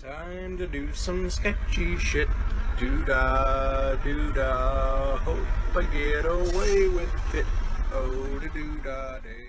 Time to do some sketchy shit. Doo-dah, doo-dah. Hope I get away with it. Oh, the doo-dah day.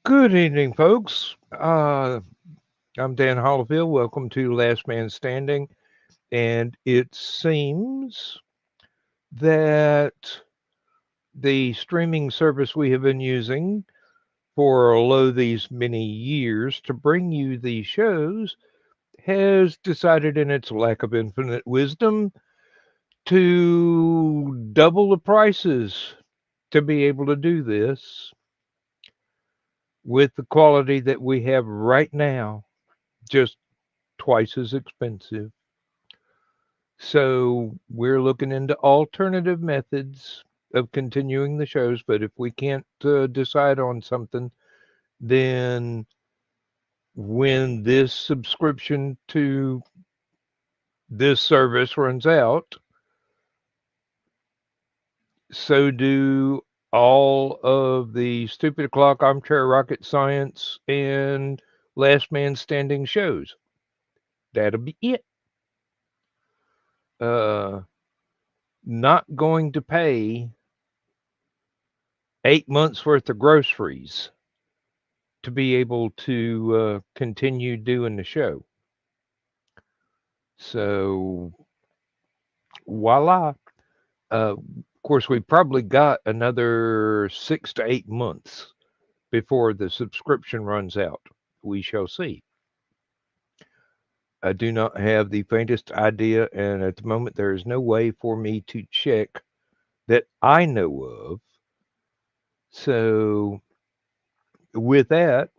Good evening, folks. I'm Dan Hollifield. Welcome to Last Man Standing. And it seems that the streaming service we have been using for these many years to bring you these shows has decided, in its lack of infinite wisdom, to double the prices to be able to do this with the quality that we have right now, just twice as expensive. So we're looking into alternative methods of continuing the shows. But if we can't decide on something, then when this subscription to this service runs out, so do all of the Stupid O'Clock, Armchair Rocket Science, and Last Man Standing shows. That'll be it. Not going to pay 8 months worth of groceries to be able to continue doing the show. So, voila. Of course, we probably got another 6 to 8 months before the subscription runs out. We shall see. I do not have the faintest idea, and at the moment, there is no way for me to check that I know of. So, with that,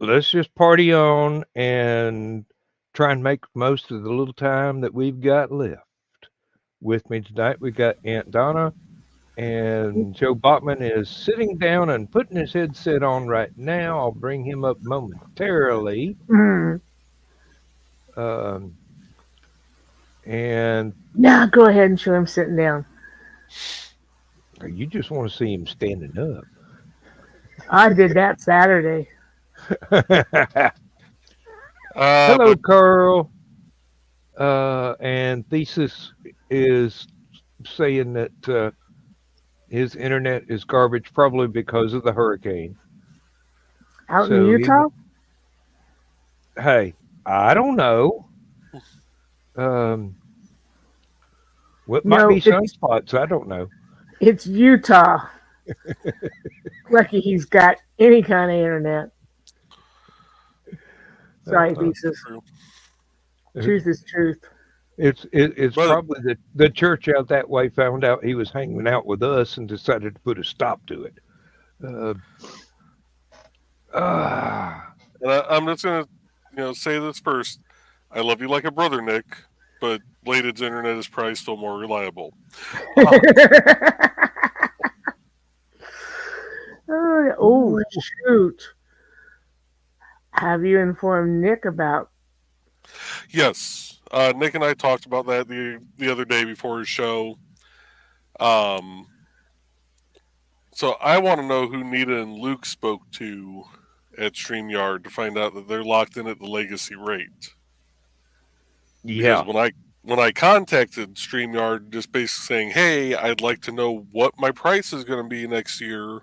let's just party on and try and make most of the little time that we've got left. With me tonight, we got Aunt Donna, and Joe Bachman is sitting down and putting his headset on right now. I'll bring him up momentarily. And Nah, go ahead and show him sitting down. You just want to see him standing up. I did that Saturday. Hello, Carl. And Thesis is saying that his internet is garbage, probably because of the hurricane. Out in Utah? Hey, I don't know. What might No, be sunspots? I don't know. it's Utah. Lucky he's got any kind of internet. Sorry, Uh, Thesis. True. Truth is truth. it's But probably the church out that way found out he was hanging out with us and decided to put a stop to it. Uh, ah, and I'm just gonna, say this first. I love you like a brother, Nick, but Bladed's internet is probably still more reliable. Oh, shoot. Have you informed Nick about? Yes, Nick and I talked about that the other day before his show. So I want to know who Nita and Luke spoke to at StreamYard to find out that they're locked in at the legacy rate. Because yeah. when I contacted StreamYard, just basically saying, "Hey, I'd like to know what my price is going to be next year,"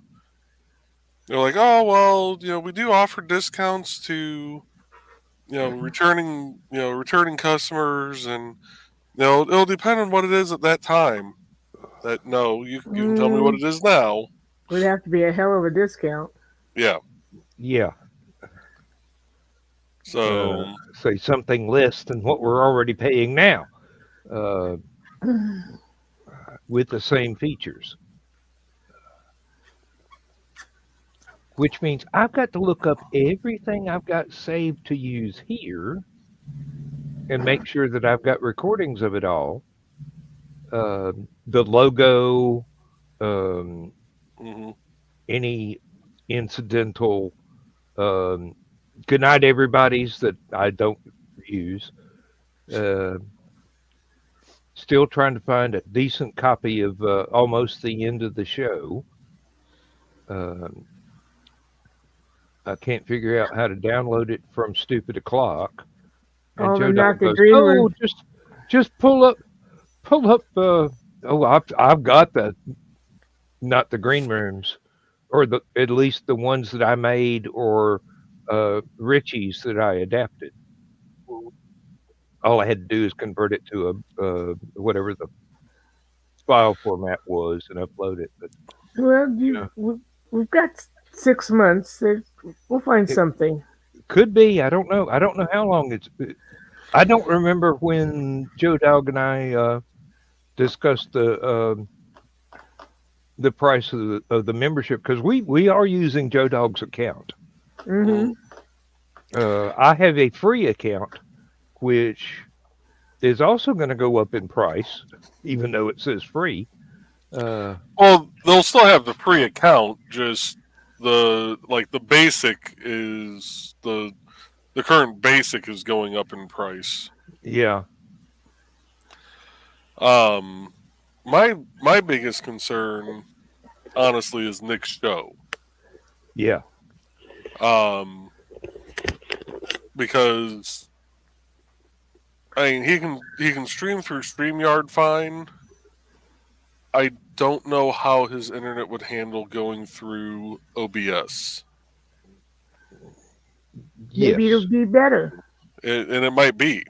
they're like, "Oh, well, we do offer discounts to returning customers, and it'll depend on what it is at that time." That no, you can tell me what it is now. Would have to be a hell of a discount. Yeah. Yeah. So Say something less than what we're already paying now, uh, with the same features. Which means I've got to look up everything I've got saved to use here and make sure that I've got recordings of it all. The logo, any incidental good night everybody's that I don't use. Still trying to find a decent copy of almost the end of the show. I can't figure out how to download it from Stupid O'Clock. And Oh, Joe not Dog the goes, green "Oh, room." just pull up. I've got not the green rooms, or at least the ones that I made, or Richie's that I adapted. All I had to do is convert it to a whatever the file format was and upload it. But Well, know, we've got 6 months. We'll find it something. could be. I don't know. I don't know how long it's. I don't remember when Joe Dog and I discussed the price of the membership, because we are using Joe Dog's account. Mm-hmm. I have a free account, which is also going to go up in price, even though it says free. well, they'll still have the free account. Just the basic is the current basic is going up in price. Yeah. My biggest concern, honestly, is Nick's show. Yeah. Because I mean he can stream through StreamYard fine. I don't know how his internet would handle going through OBS. Maybe Yes. it'll be better. And it might be.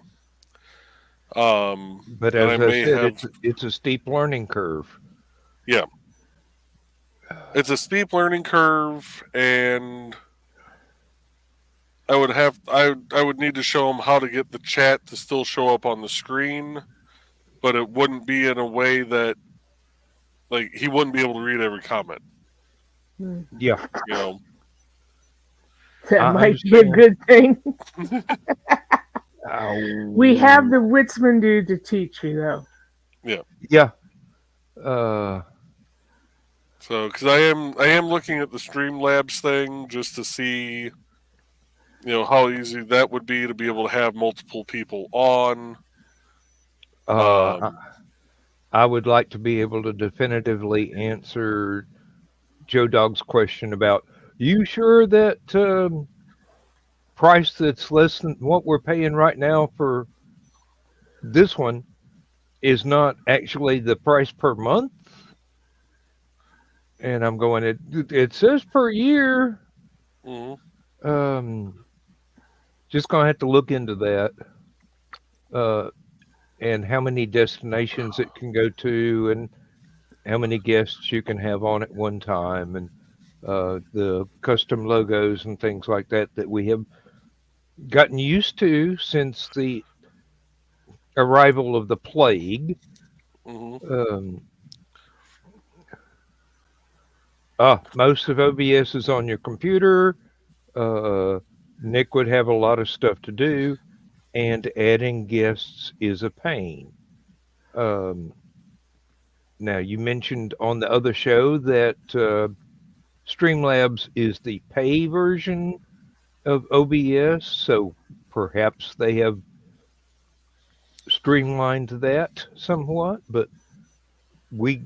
But and as I said, it's a steep learning curve. Yeah. It's a steep learning curve, and I would need to show him how to get the chat to still show up on the screen, but it wouldn't be in a way that he wouldn't be able to read every comment. Yeah. That might be a good thing. We have the Witsman dude to teach you, though. Yeah. Yeah. So, because I am looking at the Streamlabs thing just to see, how easy that would be to be able to have multiple people on. I would like to be able to definitively answer Joe Dog's question about, you sure that price that's less than what we're paying right now for this one is not actually the price per month? And I'm going, it says per year. Mm-hmm. Just gonna have to look into that, and how many destinations it can go to, and how many guests you can have on at one time, and the custom logos and things like that that we have gotten used to since the arrival of the plague. Hmm. Um, Most of OBS is on your computer. Uh, Nick would have a lot of stuff to do, and adding guests is a pain. Um, Now, you mentioned on the other show that Streamlabs is the pay version of OBS, so perhaps they have streamlined that somewhat. But we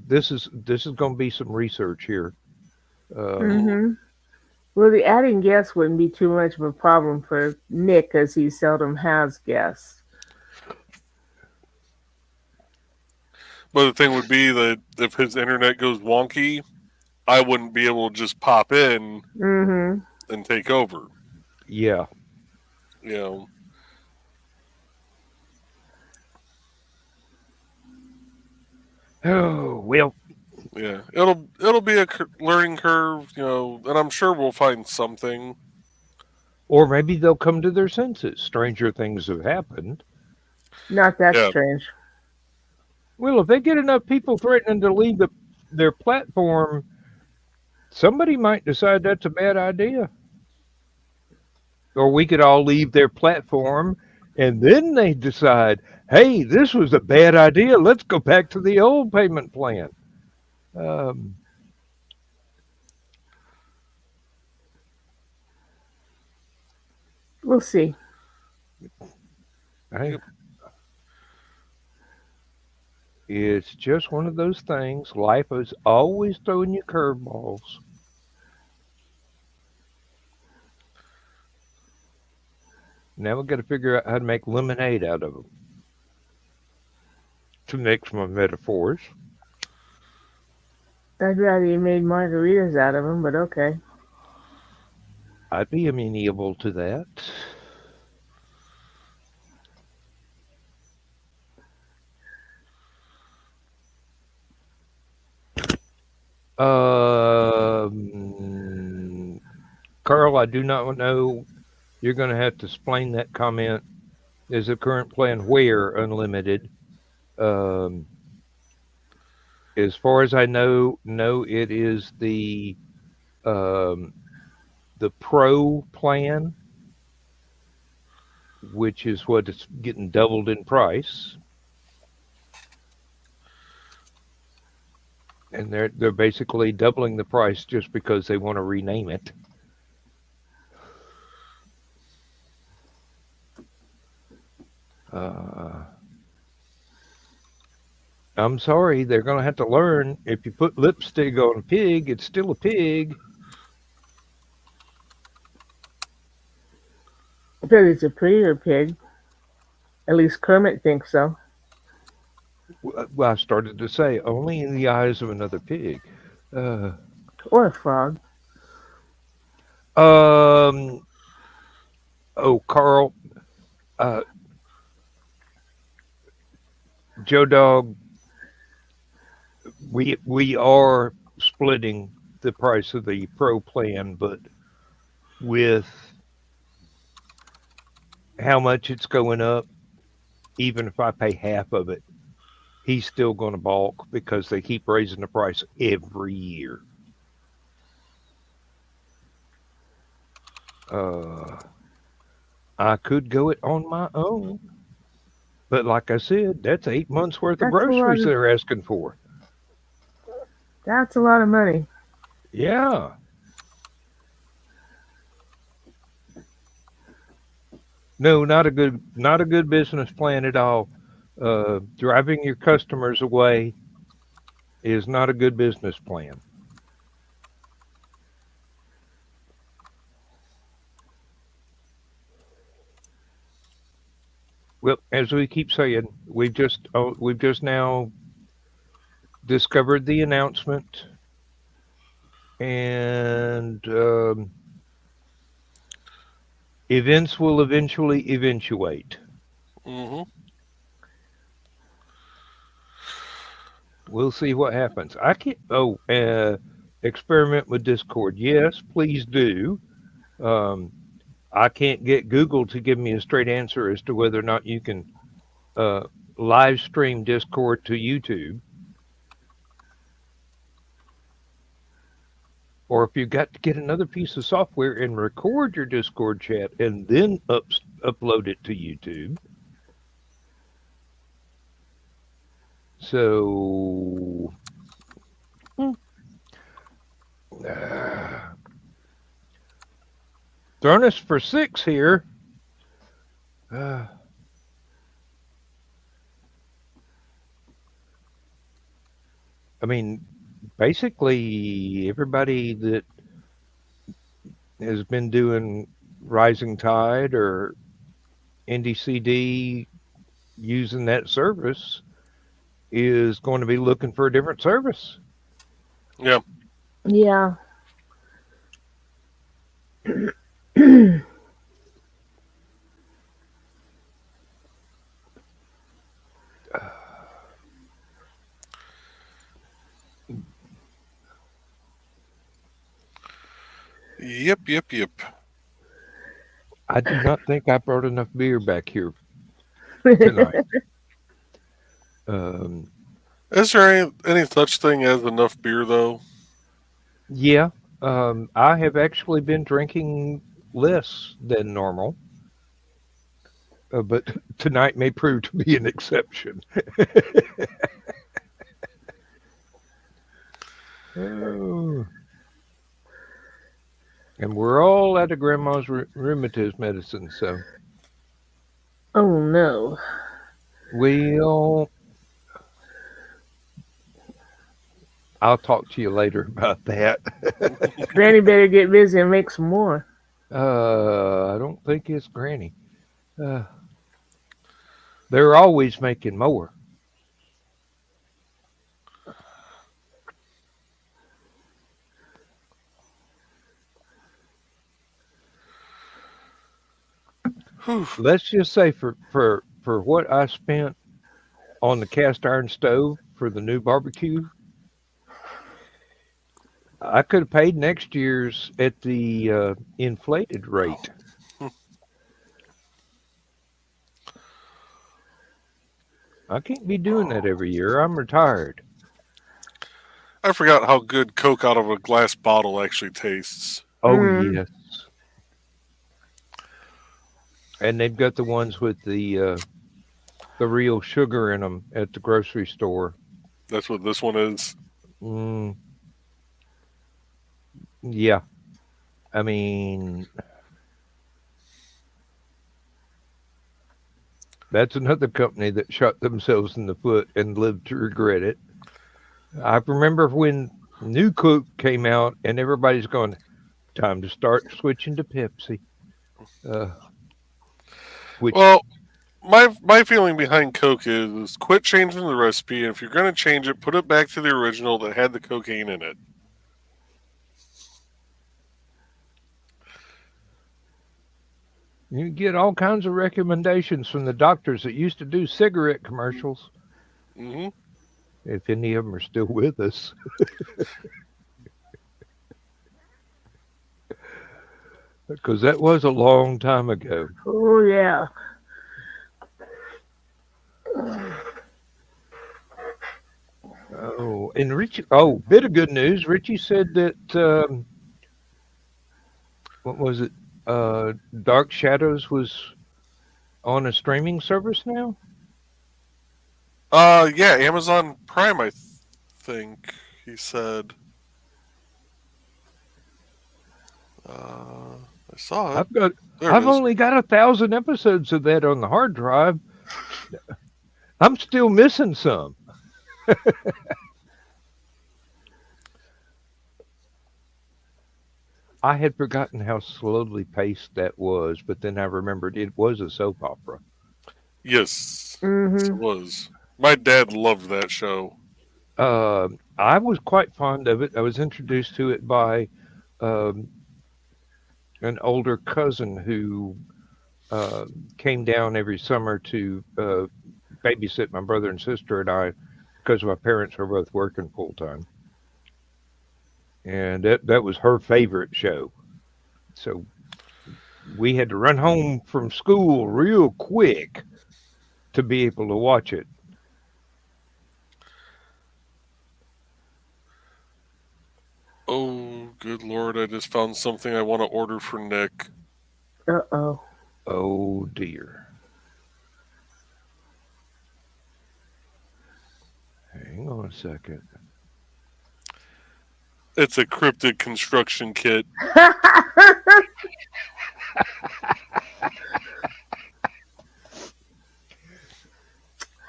this is going to be some research here. Um, Mm-hmm. Well, the adding guests wouldn't be too much of a problem for Nick, as he seldom has guests. But the thing would be that if his internet goes wonky, I wouldn't be able to just pop in Mm-hmm. and take over. yeah. You know, Oh well. yeah, it'll be a learning curve. You know, and I'm sure we'll find something. Or maybe they'll come to their senses. Stranger things have happened. Not that Yeah. strange. Well, if they get enough people threatening to leave their platform, somebody might decide that's a bad idea. Or we could all leave their platform and then they decide, hey, this was a bad idea. Let's go back to the old payment plan. Um, We'll see. hey, it's just one of those things. Life is always throwing you curveballs. Now we've got to figure out how to make lemonade out of them. To mix my metaphors. I'd rather you made margaritas out of them, but okay. I'd be amenable to that. Carl, I do not know. You're going to have to explain that comment. Is the current plan where unlimited? Um, as far as I know, no, it is um, the pro plan, which is what it's getting doubled in price. And they're basically doubling the price just because they want to rename it. I'm sorry, they're going to have to learn. If you put lipstick on a pig, it's still a pig. I bet it's a prettier pig. At least Kermit thinks so. Well, I started to say only in the eyes of another pig. Or a frog. Oh, Carl, Joe Dog, we are splitting the price of the pro plan, but with how much it's going up, even if I pay half of it, he's still going to balk because they keep raising the price every year. I could go it on my own, but like I said, that's 8 months worth of groceries they're asking for. That's a lot of money. Yeah. No, not a good business plan at all. Driving your customers away is not a good business plan. Well, as we keep saying, we've just now discovered the announcement, and Events will eventually eventuate. Mm-hmm. We'll see what happens. I can't. Oh, experiment with Discord. Yes, please do. Um, I can't get Google to give me a straight answer as to whether or not you can uh, live stream Discord to YouTube, or if you've got to get another piece of software and record your Discord chat and then upload it to YouTube. So, throwing us for 6 here. I mean, basically, everybody that has been doing Rising Tide or NDCD using that service is going to be looking for a different service. Yeah. Yeah. Yep. I do not think I brought enough beer back here tonight. Is there any such thing as enough beer, though? Yeah, I have actually been drinking less than normal, but tonight may prove to be an exception. Oh. And we're all out of grandma's rheumatism medicine, so Oh no. I'll talk to you later about that. Granny better get busy and make some more. I don't think it's Granny. They're always making more. Let's just say for what I spent on the cast iron stove for the new barbecue, I could have paid next year's at the inflated rate. I can't be doing that every year. I'm retired. I forgot how good Coke out of a glass bottle actually tastes. Oh, yes. And they've got the ones with the real sugar in them at the grocery store. That's what this one is. Yeah. I mean, that's another company that shot themselves in the foot and lived to regret it. I remember when New Coke came out and everybody's going, time to start switching to Pepsi. Well, my feeling behind Coke is quit changing the recipe, and if you're going to change it, put it back to the original that had the cocaine in it. You get all kinds of recommendations from the doctors that used to do cigarette commercials. Mm-hmm. If any of them are still with us. Because that was a long time ago. Oh, yeah. Oh, and Richie, bit of good news. Richie said that, what was it? Dark Shadows was on a streaming service now? Yeah, Amazon Prime, I think he said. I saw it. I've only got 1,000 episodes of that on the hard drive. I'm still missing some. I had forgotten how slowly paced that was, but then I remembered it was a soap opera. Yes, it was. My dad loved that show. I was quite fond of it. I was introduced to it by an older cousin who came down every summer to babysit my brother and sister and I because my parents were both working full time. And that was her favorite show. So we had to run home from school real quick to be able to watch it. Oh, good Lord. I just found something I want to order for Nick. Uh-oh. Oh, dear. Hang on a second. It's a cryptid construction kit.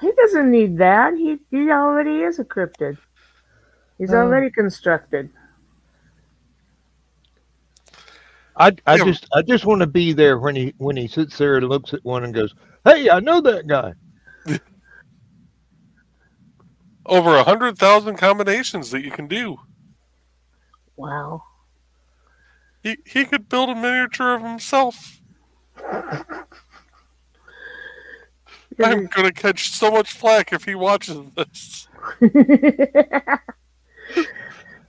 He doesn't need that. He already is a cryptid. He's already constructed. I just want to be there when he sits there and looks at one and goes, "Hey, I know that guy." Over 100,000 combinations that you can do. Wow. He could build a miniature of himself. I'm going to catch so much flack if he watches this. Your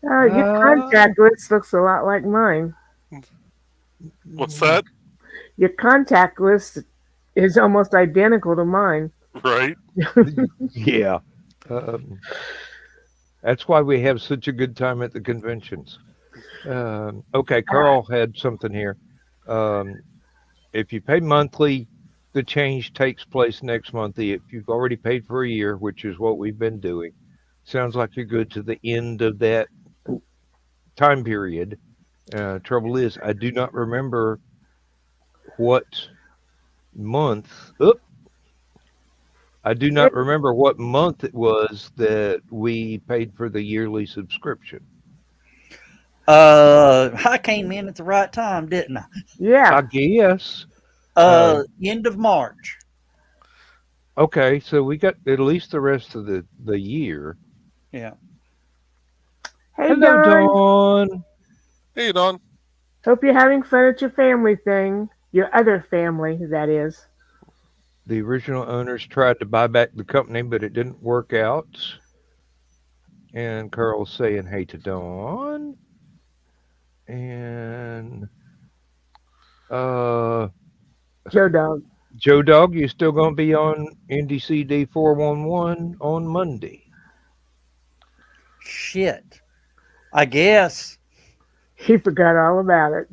contact list looks a lot like mine. What's that? Your contact list is almost identical to mine. Right? Yeah. That's why we have such a good time at the conventions. Okay, Carl had something here. If you pay monthly, the change takes place next month. If you've already paid for a year, which is what we've been doing, sounds like you're good to the end of that time period. Trouble is, I do not remember what month. I do not remember what month it was that we paid for the yearly subscription. I came in at the right time, didn't I? Yeah. I guess. End of March. Okay, so we got at least the rest of the year. Yeah. Hey, Hello, Dawn. Dawn. Hey, Don. Hope you're having fun at your family thing. Your other family, that is. The original owners tried to buy back the company, but it didn't work out. And Carl's saying hey to Dawn. And Joe Dog. Joe Dog, you still gonna be on NDCD 411 on Monday? Shit. I guess. He forgot all about it.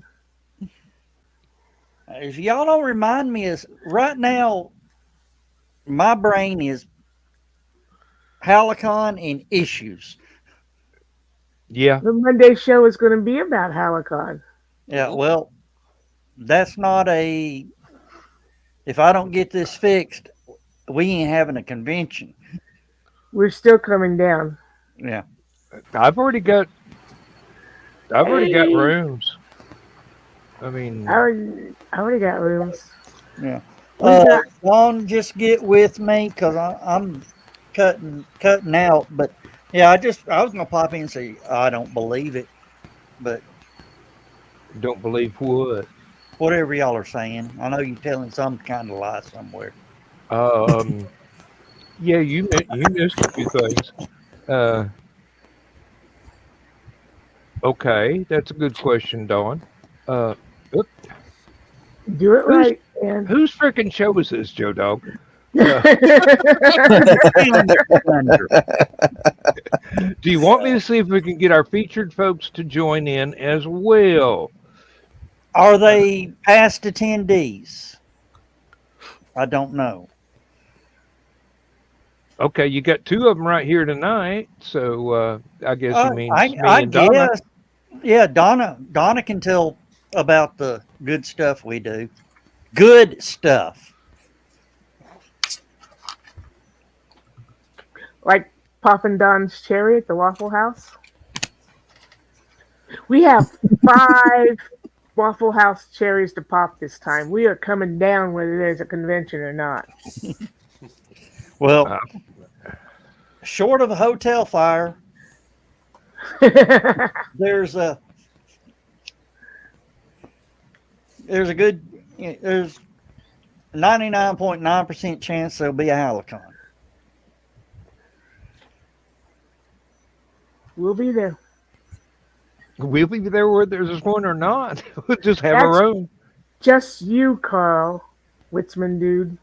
If y'all don't remind me, is right now my brain is Hallowcon and issues. Yeah. The Monday show is going to be about Hallowcon. Yeah, well, that's not a. If I don't get this fixed, we ain't having a convention. We're still coming down. Yeah. I've already got rooms. I mean, I already got rooms. Yeah. We got- Dawn, just get with me because I'm cutting out. But yeah, I was gonna pop in and say I don't believe it, but don't believe what? whatever y'all are saying, I know you're telling some kind of lie somewhere. Yeah, you missed a few things. Okay, that's a good question, Dawn. Do it right, man. Whose freaking show is this, Joe Dog? Do you want me to see if we can get our featured folks to join in as well? Are they past attendees? I don't know. Okay, you got two of them right here tonight, so I guess you mean me I and Donna. guess. Yeah, Donna can tell about the good stuff we do. Good stuff. Like Poppin' Don's cherry at the Waffle House. We have 5 Waffle House cherries to pop this time. We are coming down whether there's a convention or not. Well, short of a hotel fire, there's there's a 99.9% chance there'll be a Hallowcon. We'll be there. We'll be there whether there's one or not. We'll just have That's our own. just you, Carl. Witzman dude.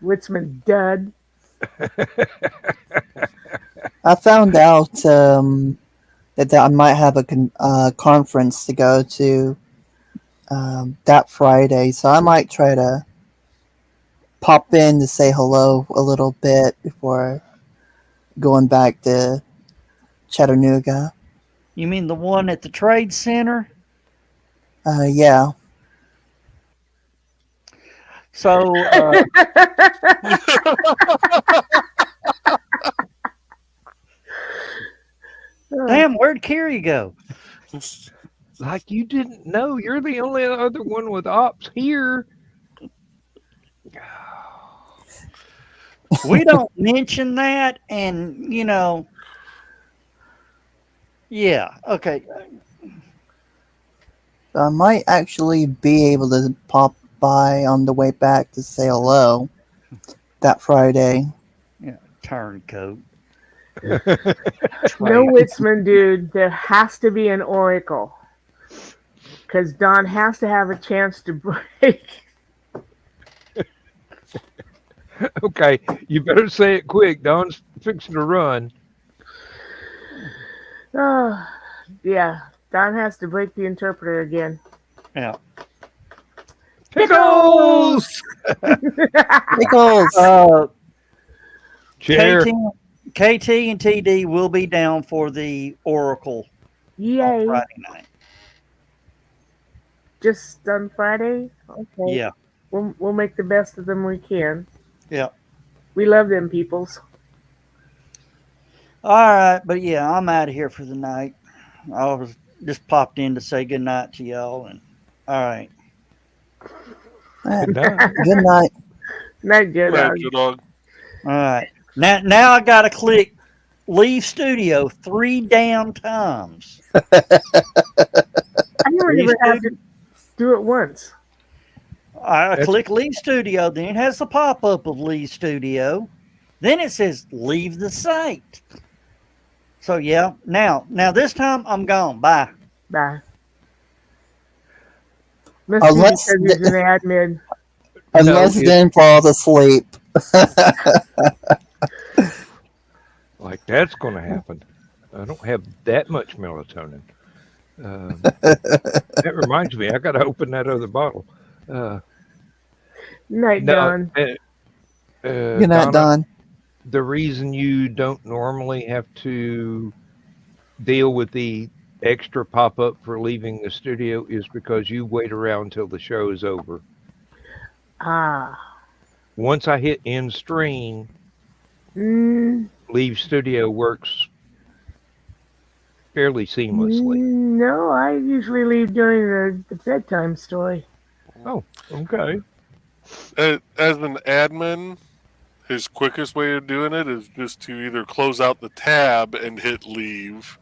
Witzman dud. I found out that I might have a conference to go to that Friday, so I might try to pop in to say hello a little bit before going back to Chattanooga. You mean the one at the Trade Center? Yeah. So, damn, where'd Carrie go? Like you didn't know. You're the only other one with ops here. We don't mention that, and yeah, okay. I might actually be able to pop by on the way back to say hello that Friday. Yeah, turncoat. No, Witzman dude. There has to be an oracle. Because Don has to have a chance to break. Okay, you better say it quick. Don's fixing to run. Oh, yeah. Don has to break the interpreter again. Yeah. Pickles! Pickles! Chair. KT and TD will be down for the Oracle Yay. on Friday night. Just on Friday? Okay. Yeah. We'll make the best of them we can. Yeah. We love them peoples. All right, but yeah, I'm out of here for the night. I was just popped in to say good night to y'all, and all right. Good night. Good night. Night, good dog. Good dog. All right. Now I got to click leave studio 3 damn times. I never even had to do it once. I click leave studio, then it has the pop-up of leave studio. Then it says leave the site. So yeah, now this time I'm gone. Bye. Bye. Must be because he's an admin. Unless Dan falls asleep. Like that's going to happen. I don't have that much melatonin. That reminds me, I got to open that other bottle. Night, Don. Good night, Don. The reason you don't normally have to deal with the extra pop-up for leaving the studio is because you wait around till the show is over. Ah. Once I hit end stream, leave studio works fairly seamlessly. No, I usually leave during the bedtime story. Oh, okay. As an admin, his quickest way of doing it is just to either close out the tab and hit leave,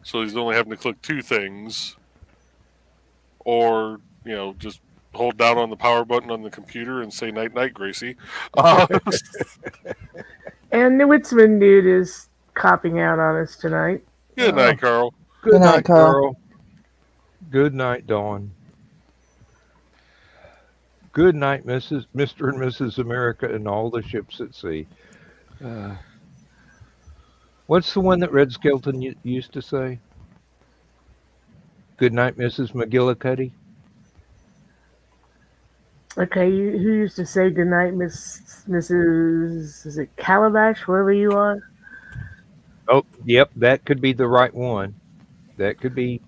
so he's only having to click 2 things, or just hold down on the power button on the computer and say night night, Gracie. And the Witzman dude is copping out on us tonight. Good night, Carl. Good night, Carl. Good night, Dawn. Good night, Mr. and Mrs. America and all the ships at sea. What's the one that Red Skelton used to say? Good night, Mrs. McGillicuddy. Okay, who used to say good night, Mrs. Is it Calabash, wherever you are? Oh, yep, that could be the right one. That could be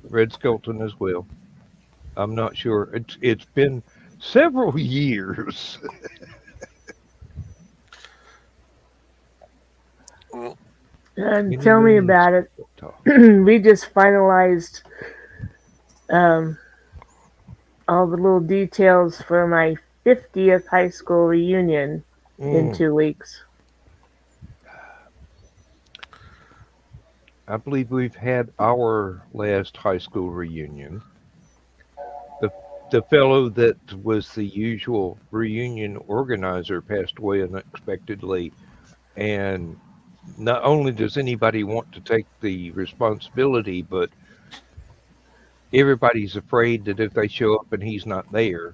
Red Skelton as well. I'm not sure. It's been several years. And tell me about it. We just finalized all the little details for my 50th high school reunion in 2 weeks. I believe we've had our last high school reunion. the fellow that was the usual reunion organizer passed away unexpectedly, and not only does anybody want to take the responsibility, but everybody's afraid that if they show up and he's not there,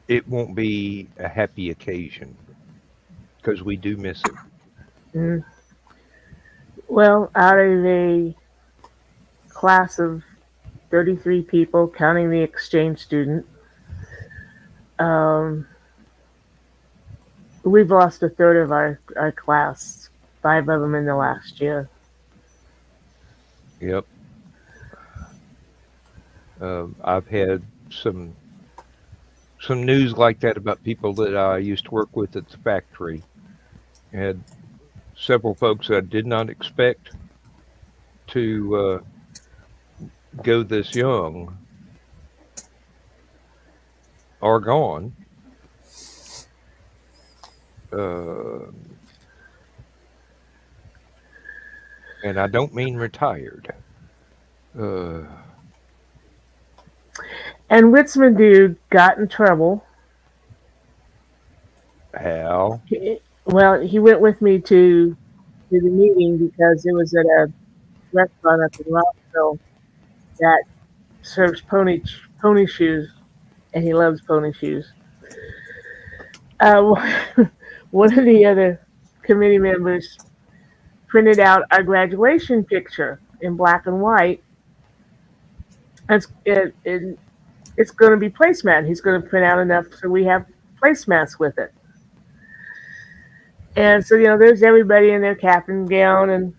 it won't be a happy occasion, because we do miss him. Mm. Well, out of a class of 33 people, counting the exchange student, we've lost a third of our class, 5 of them in the last year. Yep. I've had some news like that about people that I used to work with at the factory. I had several folks I did not expect to go this young are gone. And I don't mean retired. And Witzman dude got in trouble. How? Well, he went with me to the meeting because it was at a restaurant up in Rockville that serves pony shoes, and he loves pony shoes. One of the other committee members printed out our graduation picture in black and white. It's going to be placemat. He's going to print out enough so we have placemats with it. And so, there's everybody in their cap and gown, and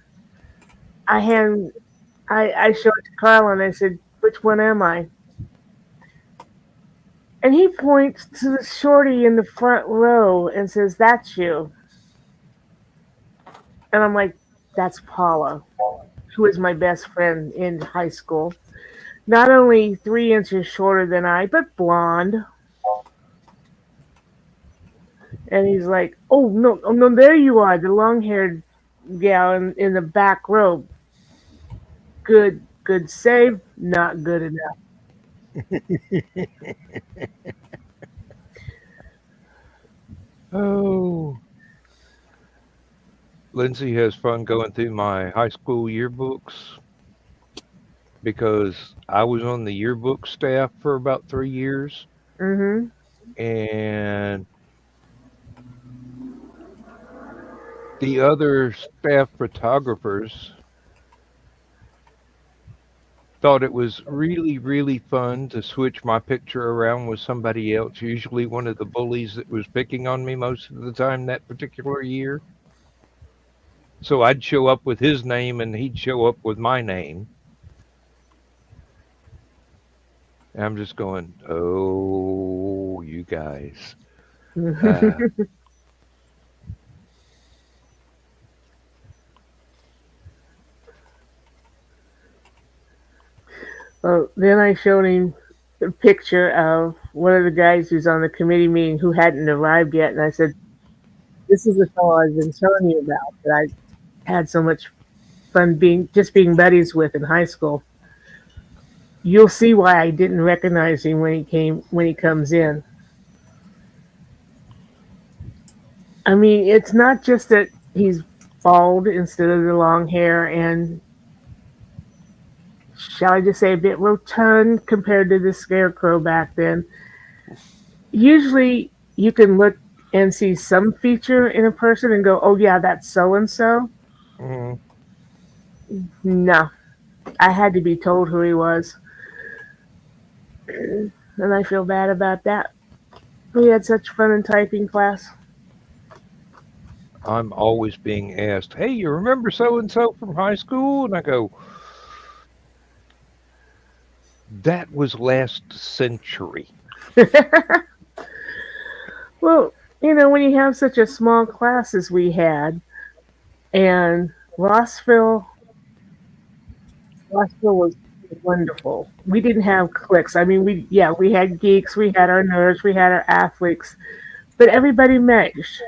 I showed it to Carl, and I said, "Which one am I?" And he points to the shorty in the front row and says, "That's you." And I'm like, "That's Paula, who is my best friend in high school. Not only 3 inches shorter than I, but blonde." And he's like, "Oh, no, there you are, the long-haired gal in the back row. Good save, not good enough." Oh. Lindsay has fun going through my high school yearbooks because I was on the yearbook staff for about 3 years. Mm-hmm. And the other staff photographers thought it was really, really fun to switch my picture around with somebody else, usually one of the bullies that was picking on me most of the time that particular year. So I'd show up with his name and he'd show up with my name. And I'm just going, oh, you guys. Well, then I showed him a picture of one of the guys who's on the committee meeting who hadn't arrived yet, and I said, "This is the fellow I've been telling you about that I had so much fun being buddies with in high school. You'll see why I didn't recognize him when he comes in." I mean, it's not just that he's bald instead of the long hair and, shall I just say, a bit rotund compared to the scarecrow back then. Usually you can look and see some feature in a person and go, "Oh yeah, that's so and so." No, I had to be told who he was, and I feel bad about that. We had such fun in typing class. I'm always being asked, "Hey, you remember so and so from high school?" And I go, "That was last century." Well, when you have such a small class as we had, and Rossville was wonderful. We didn't have cliques. I mean, we had geeks, we had our nerds, we had our athletes, but everybody meshed.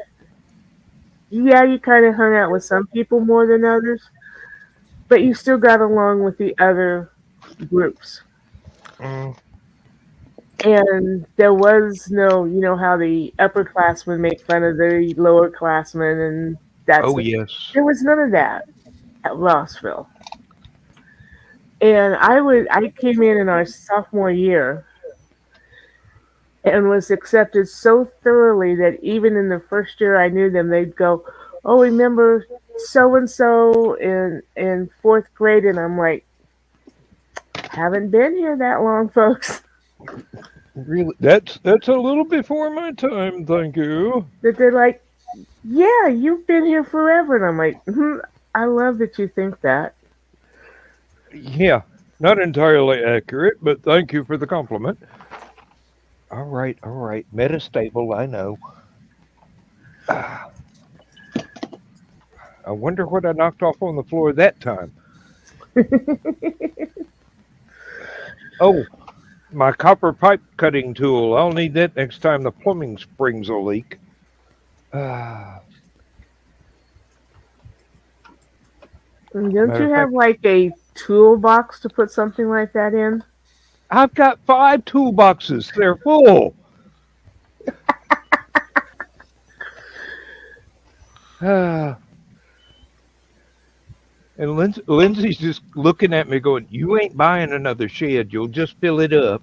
Yeah, you kind of hung out with some people more than others, but you still got along with the other groups. Mm. And there was no, you know, how the upperclassmen make fun of the lowerclassmen, and Oh yes. there was none of that at Rossville. And I came in our sophomore year and was accepted so thoroughly that even in the first year I knew them, they'd go, "Oh, remember so and so in fourth grade?" And I'm like, "Haven't been here that long, folks." Really, that's a little before my time, thank you. That they're like, "Yeah, you've been here forever," and I'm like, "I love that you think that." Yeah, not entirely accurate, but thank you for the compliment. All right, all right. Metastable, I know. Ah, I wonder what I knocked off on the floor that time. Oh, my copper pipe cutting tool. I'll need that next time the plumbing springs a leak. Ah, Don't matter you of have fact, like a toolbox to put something like that in? I've got 5 toolboxes. They're full. Ah, and Lindsay's just looking at me going, "You ain't buying another shed. You'll just fill it up."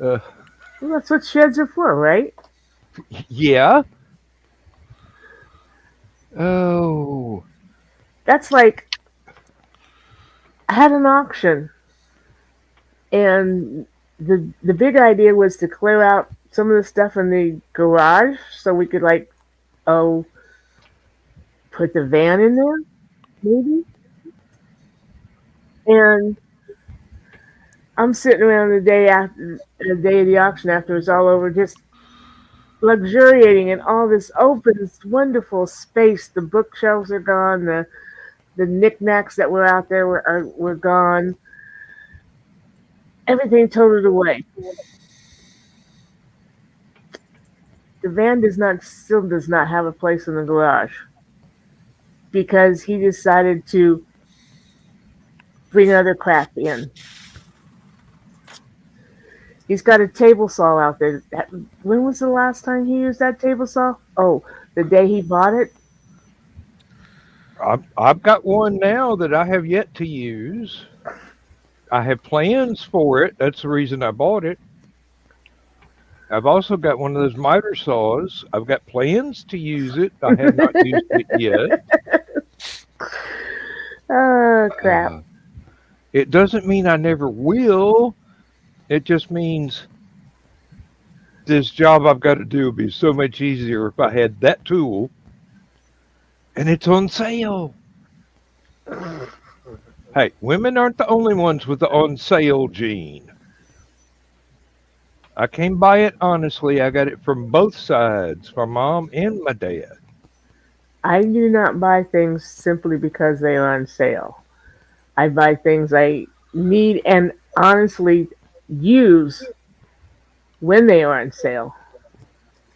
Uh, Well, that's what sheds are for, right? yeah. Oh, That's like, I had an auction, and the big idea was to clear out some of the stuff in the garage so we could like, oh, put the van in there, maybe. And I'm sitting around the day of the auction after it's all over, just luxuriating in all this open, wonderful space. The bookshelves are gone. The knickknacks that were out there were gone. Everything totaled away. The van still does not have a place in the garage because he decided to bring other crap in. He's got a table saw out there. When was the last time he used that table saw? Oh, the day he bought it. I've got one now that I have yet to use. I have plans for it. That's the reason I bought it. I've also got one of those miter saws. I've got plans to use it. I have not used it yet. Oh, crap. It doesn't mean I never will. It just means this job I've got to do would be so much easier if I had that tool. And it's on sale. Hey, women aren't the only ones with the on sale gene. I came by it honestly. I got it from both sides, my mom and my dad. I do not buy things simply because they are on sale. I buy things I need and honestly use when they are on sale.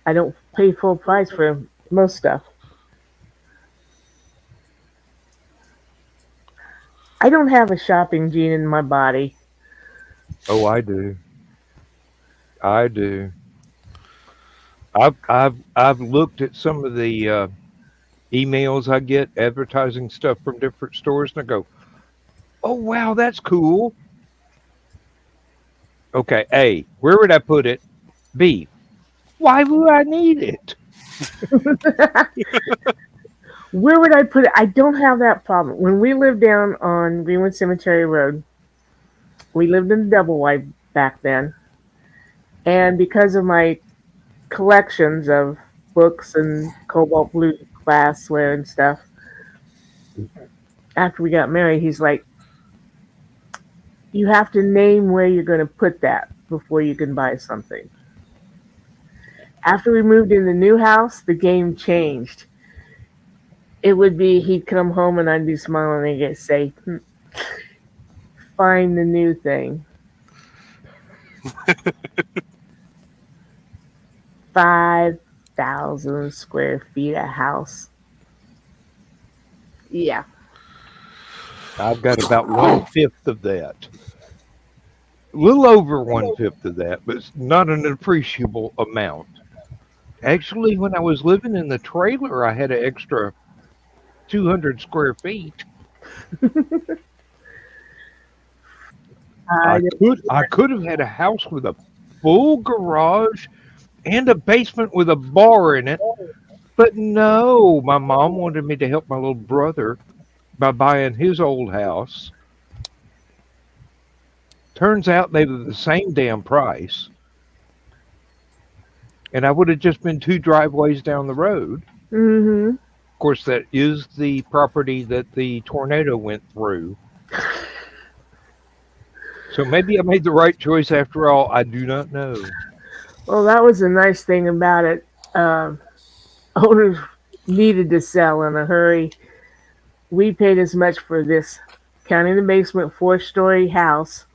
I don't pay full price for most stuff. I don't have a shopping gene in my body. Oh, I do. I do. I've looked at some of the emails I get advertising stuff from different stores, and I go, "Oh wow, that's cool." Okay, A, where would I put it? B, why would I need it? Where would I put it? I don't have that problem. When we lived down on Greenwood Cemetery Road, we lived in a double wide back then. And because of my collections of books and cobalt blue glassware and stuff, after we got married, he's like, "You have to name where you're going to put that before you can buy something." After we moved in the new house, the game changed. It would be he'd come home and I'd be smiling and he'd say, "Find the new thing." 5,000 square feet of house. Yeah. I've got about 1/5 of that. A little over 1/5 of that, but it's not an appreciable amount. Actually, when I was living in the trailer, I had an extra 200 square feet. I I could have had a house with a full garage and a basement with a bar in it, but no, my mom wanted me to help my little brother by buying his old house. Turns out they were the same damn price, and I would have just been 2 driveways down the road. Mm-hmm. Of course, that is the property that the tornado went through. So maybe I made the right choice after all. I do not know. Well, that was the nice thing about it. Owners needed to sell in a hurry. We paid as much for this, counting the basement, 4-story house,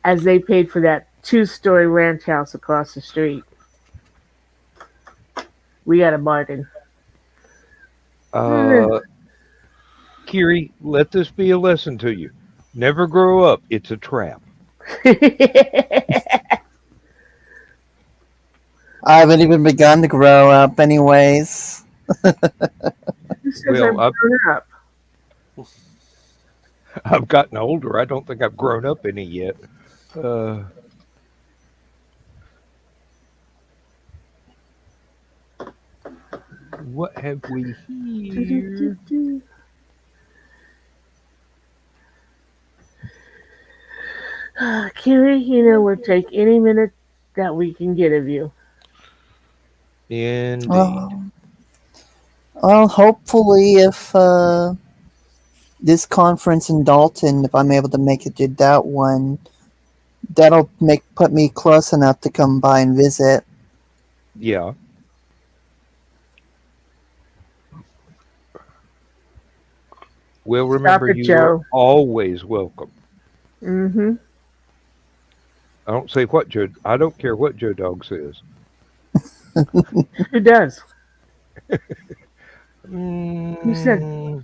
as they paid for that 2-story ranch house across the street. We got a bargain. Kiri, let this be a lesson to you. Never grow up. It's a trap. I haven't even begun to grow up, anyways. Who says Well, I've grown up? I've gotten older. I don't think I've grown up any yet. What have we here? Kiri, you know we'll take any minute that we can get of you. Indeed. Well, hopefully, if this conference in Dalton, if I'm able to make it to that one, that'll put me close enough to come by and visit. Yeah. Well, remember, it, you Joe. are always welcome. Mm-hmm. I don't say what Joe. I don't care what Joe Dog says. Who does? Who said?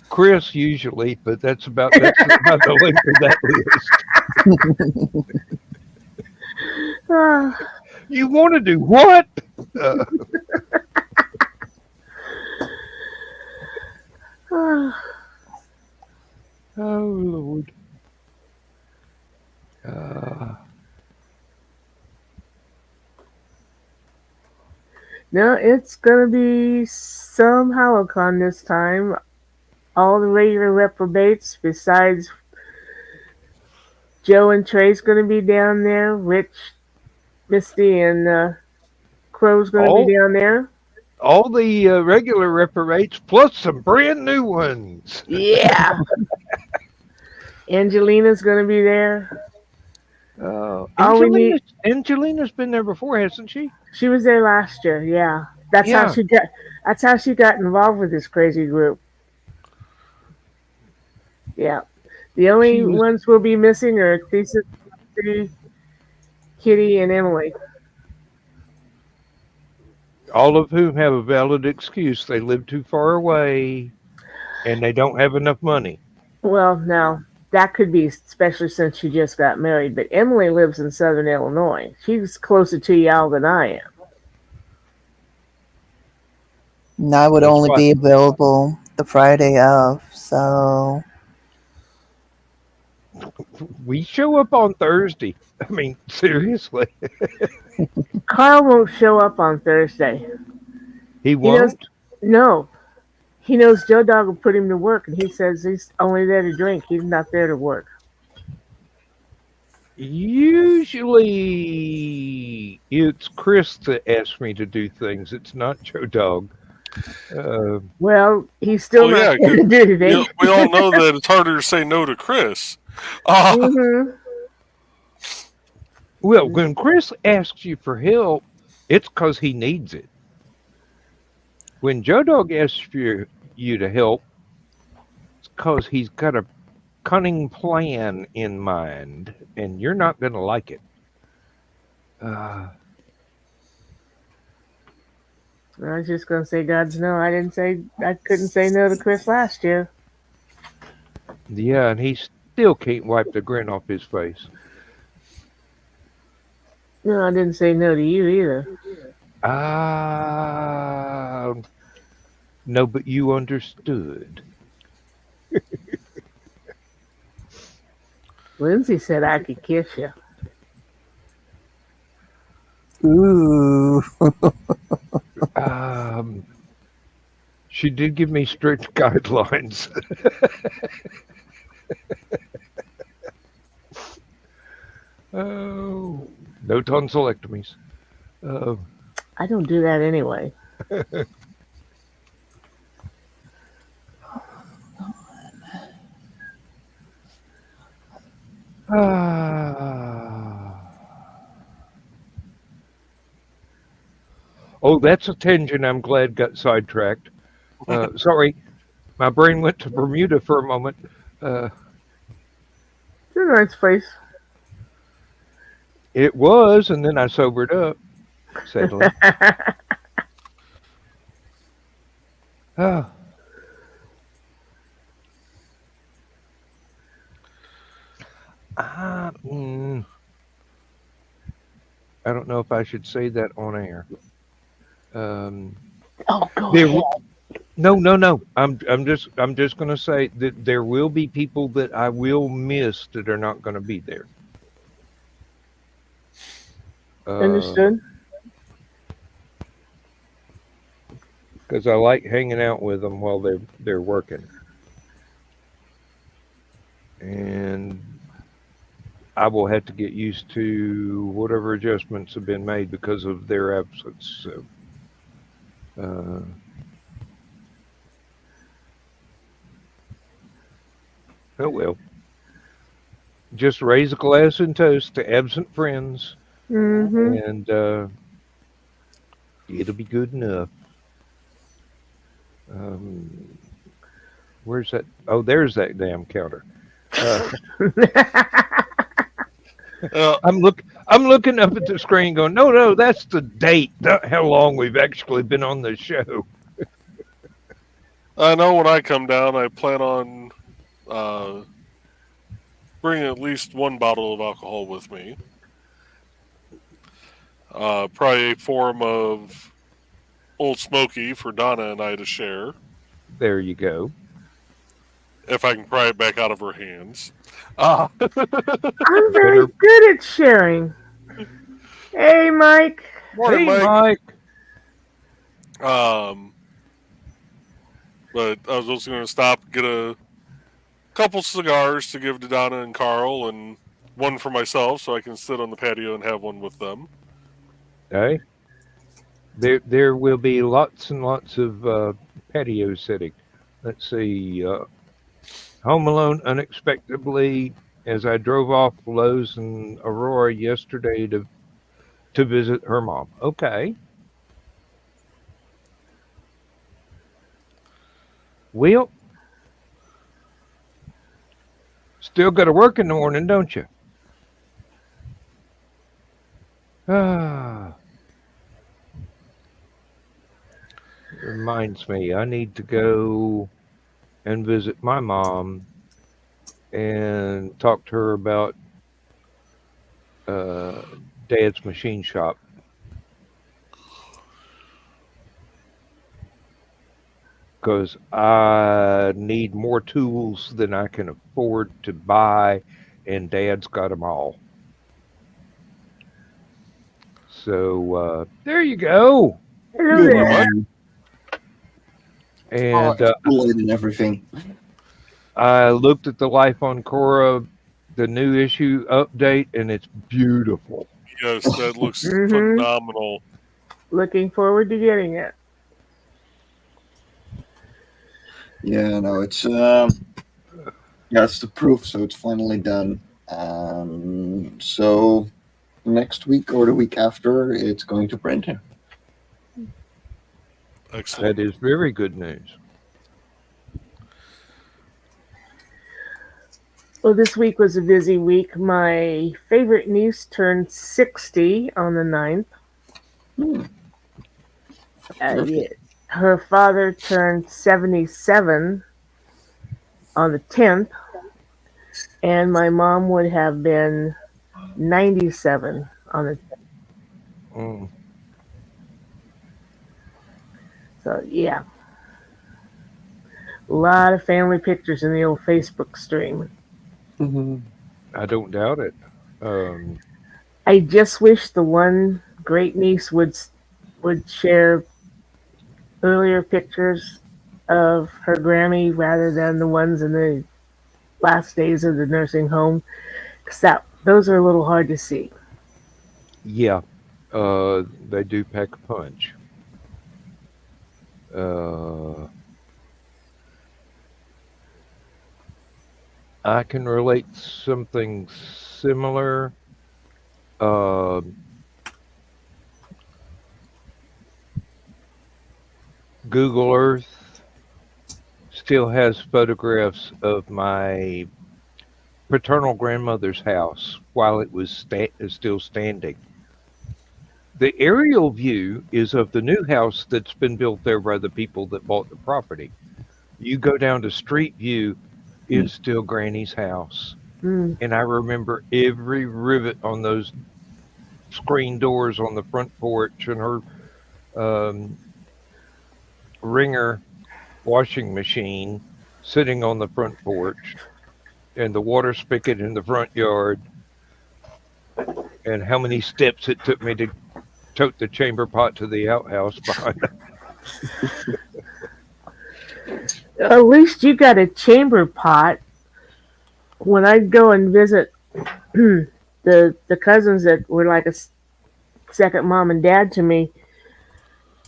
Chris usually, but that's about the length of that list. You want to do what? Oh Lord. No, it's gonna be some Hallowcon this time. All the regular reprobates besides Joe and Trey's gonna be down there. Rich, Misty, and Crow's gonna be down there. All the regular reprobates plus some brand new ones. Yeah. Angelina's gonna be there. Angelina's been there before, hasn't she? She was there last year. Yeah, that's how she got. That's how she got involved with this crazy group. Yeah, the only ones we'll be missing are Thesis, Kitty, and Emily. All of whom have a valid excuse. They live too far away, and they don't have enough money. Well, now that could be, especially since she just got married. But Emily lives in Southern Illinois. She's closer to y'all than I am. And I would only be available the Friday of, so. We show up on Thursday. I mean, seriously. Carl won't show up on Thursday. He won't? No. He knows Joe Dog will put him to work, and he says he's only there to drink. He's not there to work. Usually, it's Chris that asks me to do things. It's not Joe Dog. Well, he's still not there to do today. We all know that it's harder to say no to Chris. Well, when Chris asks you for help, it's because he needs it. When Joe Dog asks for you to help, it's because he's got a cunning plan in mind, and you're not going to like it. I was just going to say God's no. I couldn't say no to Chris last year. Yeah, and he still can't wipe the grin off his face. No, I didn't say no to you either. No, but you understood. Lindsay said I could kiss you. Ooh. She did give me strict guidelines. Oh, no tonsillectomies. I don't do that anyway. Oh, that's a tangent I'm glad got sidetracked. Sorry, my brain went to Bermuda for a moment. It's a nice place. It was, and then I sobered up, sadly. Ah. I don't know if I should say that on air. Oh, go There, ahead. no. I'm just going to say that there will be people that I will miss that are not going to be there. Understood. Because I like hanging out with them while they're working, and I will have to get used to whatever adjustments have been made because of their absence. So, oh well. Just raise a glass and toast to absent friends, and it'll be good enough. Where's that? Oh, there's that damn counter. I'm looking up at the screen, going, no, that's the date. Not how long we've actually been on the show. I know when I come down, I plan on bringing at least one bottle of alcohol with me. Probably a form of Old Smoky for Donna and I to share. There you go. If I can pry it back out of her hands. I'm very good at sharing. Hey, Mike. Morning, Hey, Mike. Mike. But I was also going to stop and get a couple cigars to give to Donna and Carl, and one for myself so I can sit on the patio and have one with them. Hey, there will be lots and lots of patio sitting. Let's see. Home Alone unexpectedly, as I drove off Lowe's and Aurora yesterday to visit her mom. Okay. Well, still got to work in the morning, don't you? Reminds me, I need to go and visit my mom and talk to her about Dad's machine shop. Because I need more tools than I can afford to buy, and Dad's got them all. So there you go. Hello there. And and everything. I looked at the Life on Korra, the new issue update, and it's beautiful. Yes, that looks phenomenal. Looking forward to getting it. Yeah, no, it's it's the proof, so it's finally done. So next week or the week after, it's going to print here. Excellent. That is very good news. Well, this week was a busy week. My favorite niece turned 60 on the 9th. Yeah. Her father turned 77 on the 10th. and my mom would have been 97 on the. Mm. So yeah, a lot of family pictures in the old Facebook stream. I don't doubt it. Um, I just wish the one great niece would share earlier pictures of her Grammy rather than the ones in the last days of the nursing home, because those are a little hard to see. yeah, they do pack a punch. I can relate something similar. Uh, Google Earth still has photographs of my paternal grandmother's house while it was still standing. The aerial view is of the new house that's been built there by the people that bought the property. You go down to street view, it's still Granny's house. Mm. And I remember every rivet on those screen doors on the front porch and her Ringer washing machine sitting on the front porch and the water spigot in the front yard and how many steps it took me to tote the chamber pot to the outhouse behind her. At least you got a chamber pot. When I go and visit the cousins that were like a second mom and dad to me,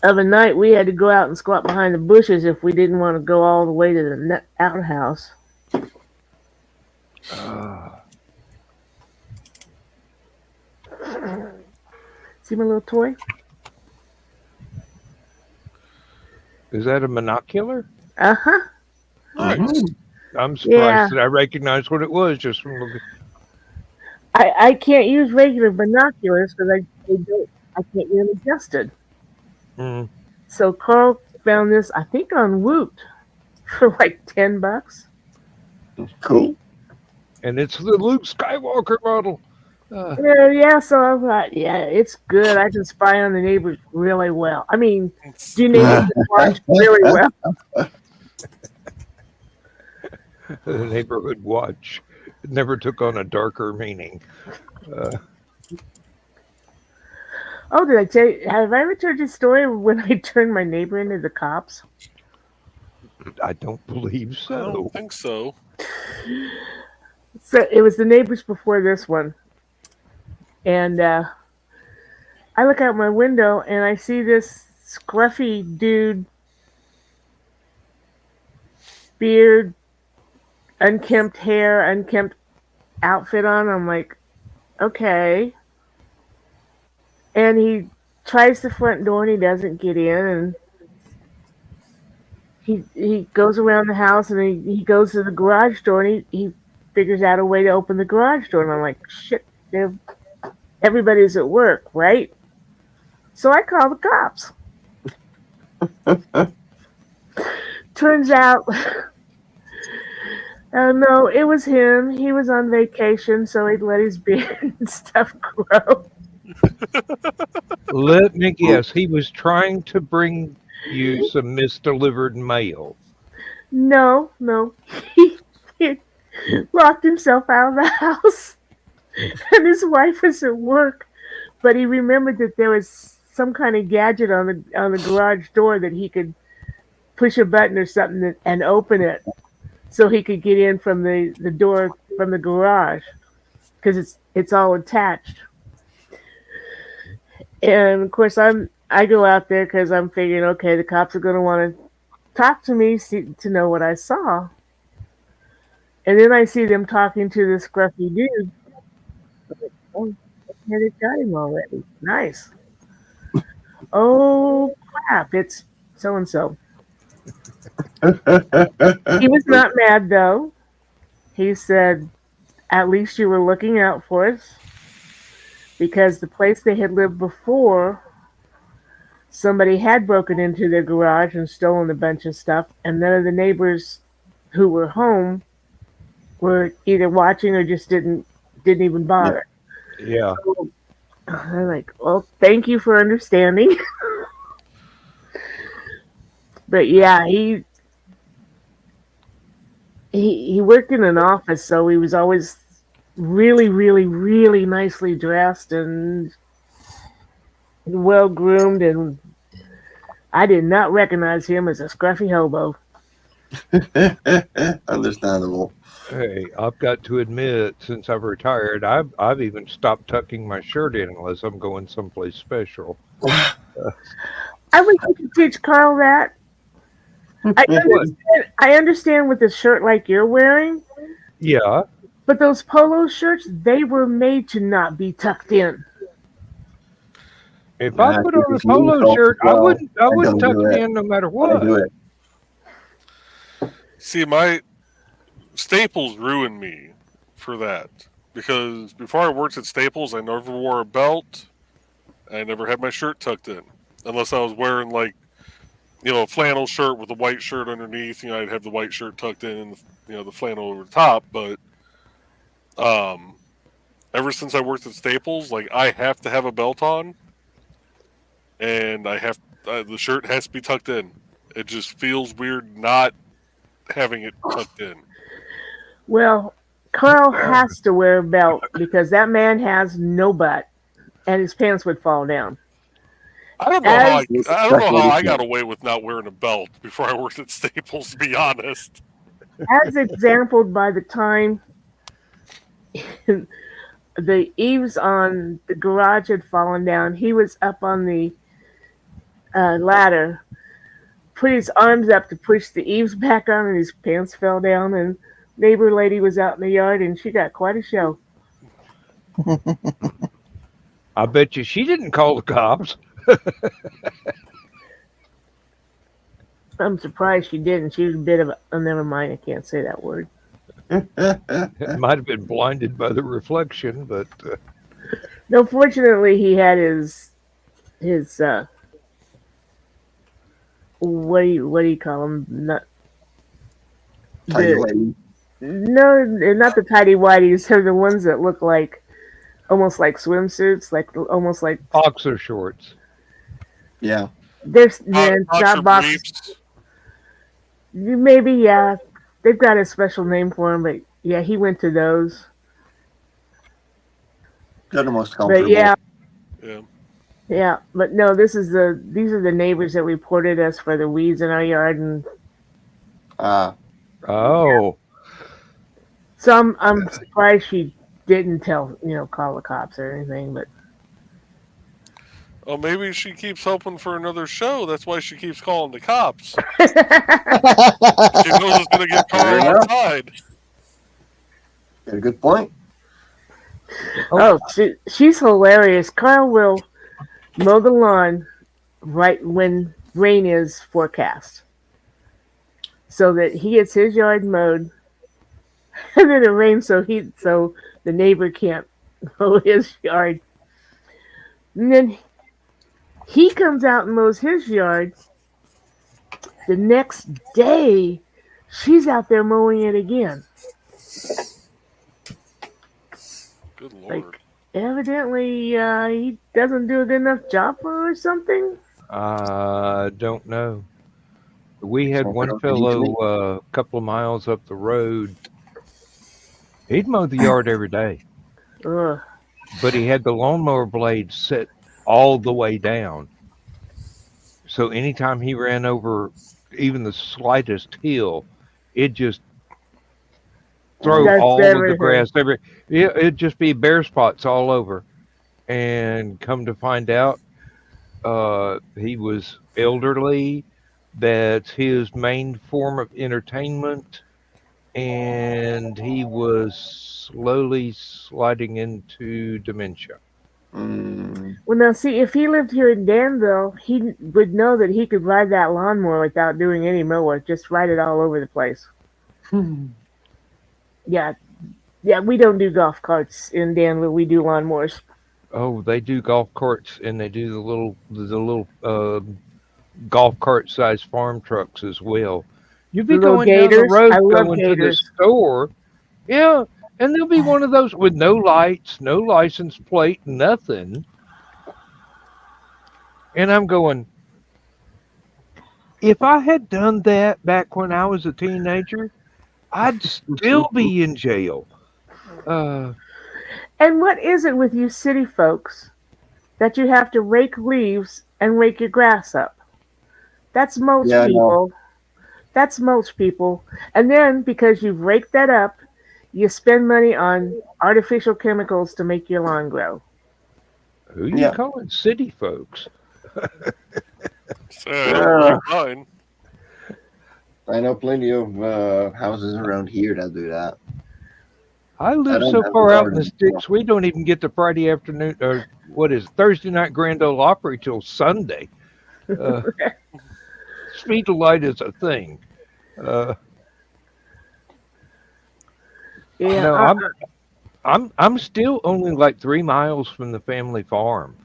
of a night we had to go out and squat behind the bushes if we didn't want to go all the way to the outhouse. See my little toy? Is that a monocular? Uh-huh. Nice. I'm surprised Yeah. that I recognized what it was just from looking. I can't use regular binoculars because I can't get them adjusted. Mm. So Carl found this, I think, on Woot for like $10. Cool. And it's the Luke Skywalker model. Yeah, so I thought, yeah, it's good. I can spy on the neighbors really well. I mean, do neighbors watch really well? The neighborhood watch. It never took on a darker meaning. Oh, did I tell you? Have I ever told you a story when I turned my neighbor into the cops? I don't believe I so. don't think so. So it was the neighbors before this one. And I look out my window and I see this scruffy dude, beard, unkempt hair, unkempt outfit on. I'm like, okay. And he tries the front door and he doesn't get in. And he goes around the house and he goes to the garage door and he figures out a way to open the garage door. And I'm like, shit, everybody's at work, right? So I call the cops. Turns out, no, it was him. He was on vacation, so he'd let his beard and stuff grow. Let me guess. He was trying to bring you some misdelivered mail. No. He locked himself out of the house. And his wife was at work. But he remembered that there was some kind of gadget on the garage door that he could push a button or something and open it so he could get in from the door from the garage because it's all attached. And of course I go out there because I'm figuring, okay, the cops are going to want to talk to me to know what I saw. And then I see them talking to this scruffy dude. Like, oh, okay, they got him already. Nice. Oh crap! It's so and so. He was not mad though. He said, "At least you were looking out for us." Because the place they had lived before, somebody had broken into their garage and stolen a bunch of stuff, and none of the neighbors who were home were either watching or just didn't even bother. Yeah. So, I'm like, well, thank you for understanding. But yeah, he worked in an office, so he was always really, really, really nicely dressed and well groomed, and I did not recognize him as a scruffy hobo. Understandable. Hey, I've got to admit, since I've retired, I've even stopped tucking my shirt in unless I'm going someplace special. I wish you could teach Carl that. I understand with a shirt like you're wearing, Yeah. but those polo shirts, they were made to not be tucked in. If I put on a polo shirt, I wouldn't tuck it in no matter I what. do it. See, my Staples ruined me for that because before I worked at Staples, I never wore a belt. I never had my shirt tucked in unless I was wearing like, a flannel shirt with a white shirt underneath. I'd have the white shirt tucked in and the flannel over the top. But ever since I worked at Staples, like I have to have a belt on, and the shirt has to be tucked in. It just feels weird not having it tucked in. Well, Carl has to wear a belt because that man has no butt, and his pants would fall down. I don't know how I got away with not wearing a belt before I worked at Staples, to be honest. As exampled by the time the eaves on the garage had fallen down, he was up on the ladder, put his arms up to push the eaves back on, and his pants fell down, and neighbor lady was out in the yard, and she got quite a show. I bet you she didn't call the cops. I'm surprised she didn't. She was a bit of a never mind. I can't say that word. It might have been blinded by the reflection, but No, fortunately, he had his what do you call them? No, they're not the tidy whities. They're the ones that look like almost like swimsuits, almost like boxer shorts. Yeah. They're not box. Briefs. Maybe, yeah. They've got a special name for them, but yeah, he went to those. They're the most comfortable. But Yeah. yeah. But no, these are the neighbors that reported us for the weeds in our yard, and Oh. so I'm surprised she didn't call the cops or anything, but. Oh, maybe she keeps hoping for another show. That's why she keeps calling the cops. She knows it's going to get Carl outside. Got a good point. Oh, she's hilarious. Carl will mow the lawn right when rain is forecast, so that he gets his yard mowed, and then it rains so the neighbor can't mow his yard. And then he comes out and mows his yard. The next day, she's out there mowing it again. Good Lord. Like, evidently, he doesn't do a good enough job for her or something. Don't know. We had one fellow a couple of miles up the road. He'd mow the yard every day. Ugh. But he had the lawnmower blade set all the way down. So anytime he ran over even the slightest hill, it just throw all of the grass it'd just be bare spots all over. And come to find out, he was elderly. That's his main form of entertainment. And he was slowly sliding into dementia. Well, now, see, if he lived here in Danville, he would know that he could ride that lawnmower without doing any mower. Just ride it all over the place. Yeah, we don't do golf carts in Danville. We do lawnmowers. Oh, they do golf carts, and they do the little golf cart-sized farm trucks as well. You'd be going down the road, going to the store, Yeah, and there'll be one of those with no lights, no license plate, nothing. And I'm going, if I had done that back when I was a teenager, I'd still be in jail. And what is it with you city folks that you have to rake leaves and rake your grass up? That's most Yeah, I know. people. That's most people. And then because you've raked that up, you spend money on artificial chemicals to make your lawn grow. Who you Yeah. calling city folks? So I don't break mine. I know plenty of houses around here that do that. I I live don't so have far out in garden, the sticks, we don't even get to Friday afternoon, or what is it, Thursday night Grand Ole Opry till Sunday. Uh, speed of light is a thing. Yeah, No, I'm still only like 3 miles from the family farm.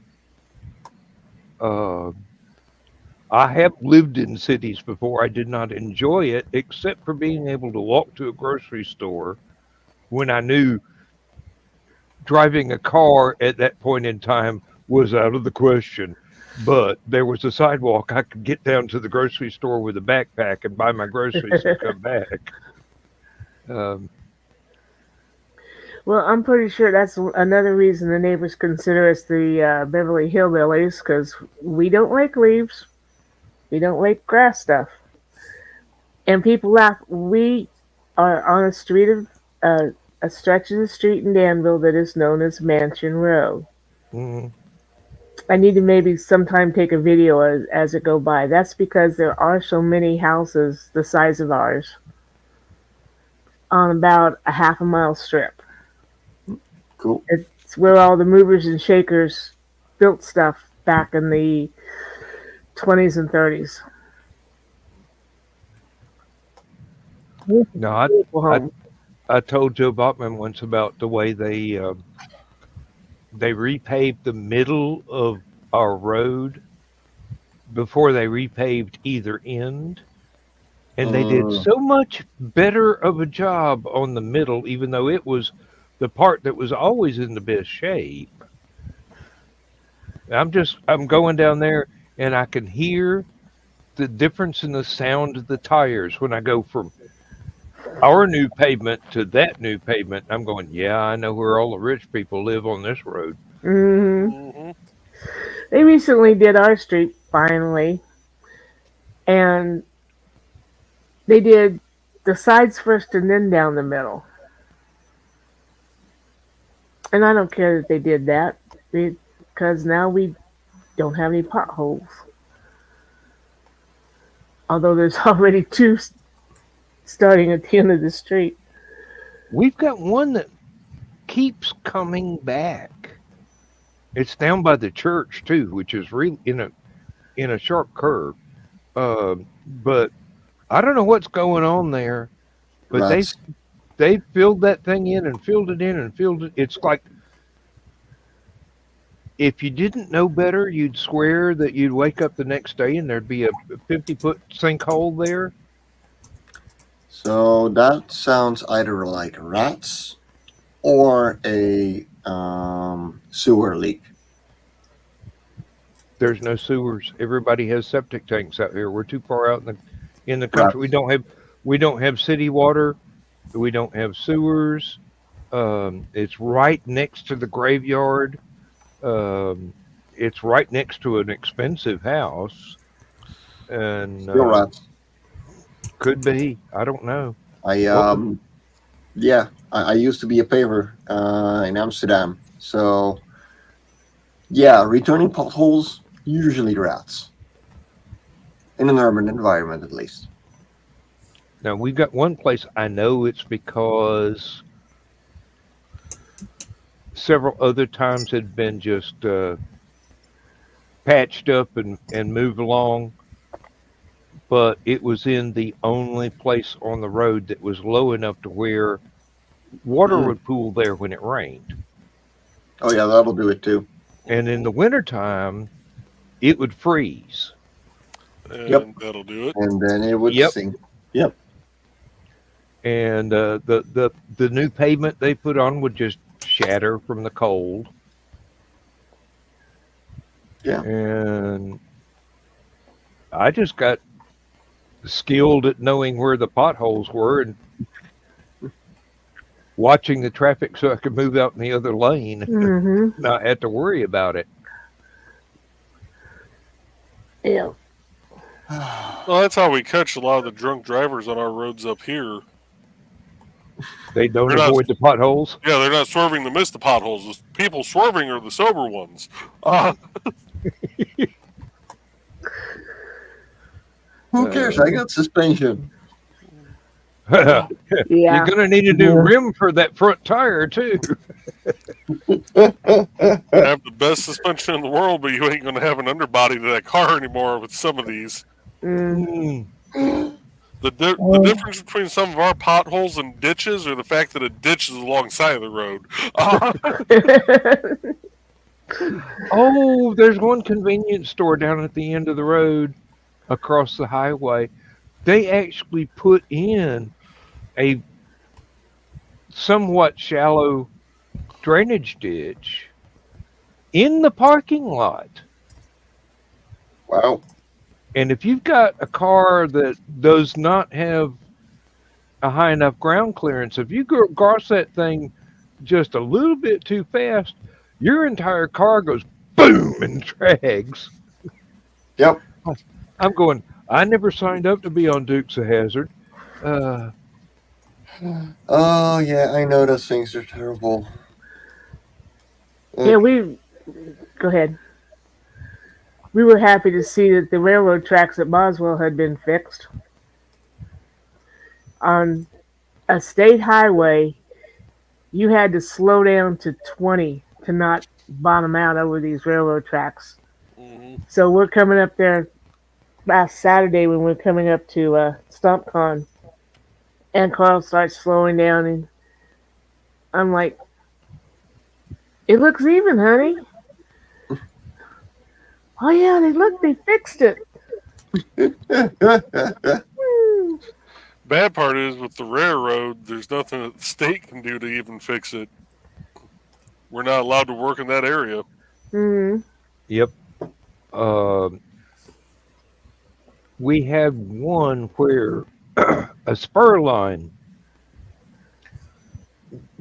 Uh, I have lived in cities before. I did not enjoy it, except for being able to walk to a grocery store when I knew driving a car at that point in time was out of the question. But there was a sidewalk. I could get down to the grocery store with a backpack and buy my groceries and come back. Um, well, I'm pretty sure that's another reason the neighbors consider us the Beverly Hillbillies because we don't rake leaves, we don't rake grass stuff, and people laugh. We are on a stretch of the street in Danville that is known as Mansion Row. mm, I need to maybe sometime take a video as it go by. That's because there are so many houses the size of ours on about a half a mile strip. Cool. It's where all the movers and shakers built stuff back in the 20s and 30s. no, I, Beautiful I home. I told Joe Bachman once about the way they repaved the middle of our road before they repaved either end. And they did Mm, so much better of a job on the middle, even though it was the part that was always in the best shape. I'm going down there and I can hear the difference in the sound of the tires when I go from our new pavement to that new pavement. I'm going, yeah, I know where all the rich people live on this road. Hmm. Hmm. They recently did our street finally, and they did the sides first and then down the middle. And I don't care that they did that because now we don't have any potholes. Although there's already two starting at the end of the street. We've got one that keeps coming back. It's down by the church too, which is really in a sharp curve. But I don't know what's going on there. But rats. they filled that thing in and filled it in and filled it. It's like if you didn't know better, you'd swear that you'd wake up the next day and there'd be a 50-foot sinkhole there. So that sounds either like rats or a sewer leak. There's no sewers. Everybody has septic tanks out here. We're too far out in the country. Rats. We don't have city water. We don't have sewers. It's right next to the graveyard. It's right next to an expensive house, and Still rats. could be. I don't know. I yeah. I used to be a paver in Amsterdam. So yeah, returning potholes usually rats. In an urban environment, at least. Now we've got one place I know it's because several other times had been just patched up and moved along, but it was in the only place on the road that was low enough to where water Mm. would pool there when it rained. Oh yeah, that'll do it too. And in the wintertime, it would freeze. And Yep. that'll do it. And then it would Yep. sink. Yep. and the new pavement they put on would just shatter from the cold. Yeah. And I just got skilled at knowing where the potholes were and watching the traffic so I could move out in the other lane, Mm-hmm. not have to worry about it. Yeah. Well, that's how we catch a lot of the drunk drivers on our roads up here. They don't They're not- avoid the potholes. Yeah, they're not swerving to miss the potholes. The people swerving are the sober ones. Who cares? I got suspension. Yeah. You're gonna need a new rim for that front tire too. You have the best suspension in the world, but you ain't going to have an underbody to that car anymore with some of these. Mm. The difference between some of our potholes and ditches are the fact that a ditch is alongside of the road. Oh, there's one convenience store down at the end of the road across the highway. They actually put in a somewhat shallow drainage ditch in the parking lot. Wow. And if you've got a car that does not have a high enough ground clearance, if you go across that thing just a little bit too fast, your entire car goes boom and drags. Yep. I'm going, I never signed up to be on Dukes of Hazzard. Oh, yeah, I know those things are terrible. Yeah, go ahead. We were happy to see that the railroad tracks at Boswell had been fixed. On a state highway, you had to slow down to 20 to not bottom out over these railroad tracks. Mm-hmm. So we're coming up there last Saturday when we're coming up to StompCon, and Carl starts slowing down, and I'm like, "It looks even, honey." Oh yeah, they fixed it. Bad part is with the railroad, there's nothing that the state can do to even fix it. We're not allowed to work in that area. Mm-hmm. Yep. We had one where a spur line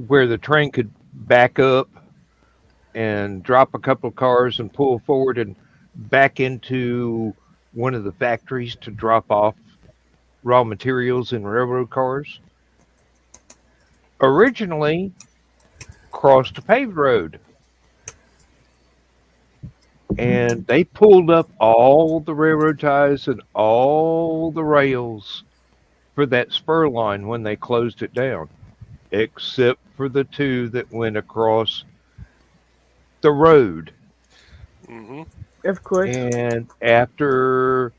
where the train could back up and drop a couple of cars and pull forward and back into one of the factories to drop off raw materials in railroad cars. Originally crossed a paved road. And they pulled up all the railroad ties and all the rails for that spur line when they closed it down, except for the two that went across the road. Mm-hmm. Of course. And after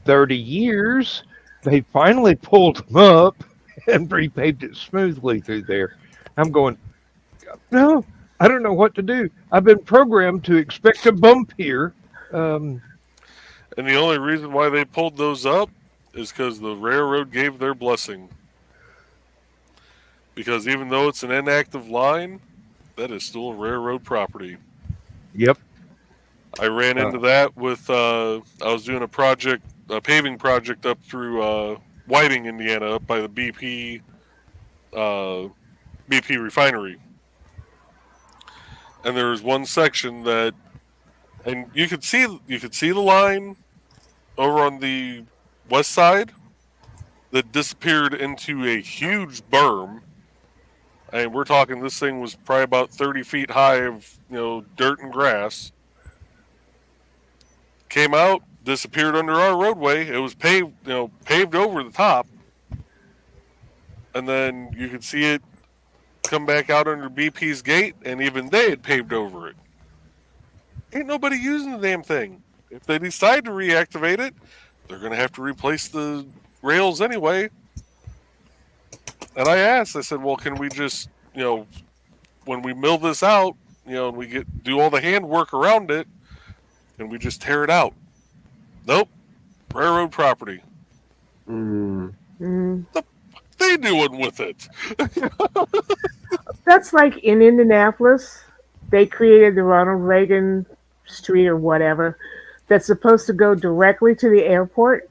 30 years, they finally pulled them up and repaved it smoothly through there. I'm going, no, I don't know what to do. I've been programmed to expect a bump here. And the only reason why they pulled those up is because the railroad gave their blessing. Because even though it's an inactive line, that is still a railroad property. Yep. I ran into that with, I was doing a paving project up through Whiting, Indiana, up by the BP refinery. And there was one section that, and you could see the line over on the west side that disappeared into a huge berm. And we're talking, this thing was probably about 30 feet high of, dirt and grass. Came out, disappeared under our roadway. It was paved over the top. And then you could see it come back out under BP's gate, and even they had paved over it. Ain't nobody using the damn thing. If they decide to reactivate it, they're going to have to replace the rails anyway. And I said, well, can we just, when we mill this out, and we do all the handwork around it, and we just tear it out? Nope. Railroad property. Mm. Mm-hmm. they doing with it? That's like in Indianapolis, they created the Ronald Reagan Street or whatever that's supposed to go directly to the airport.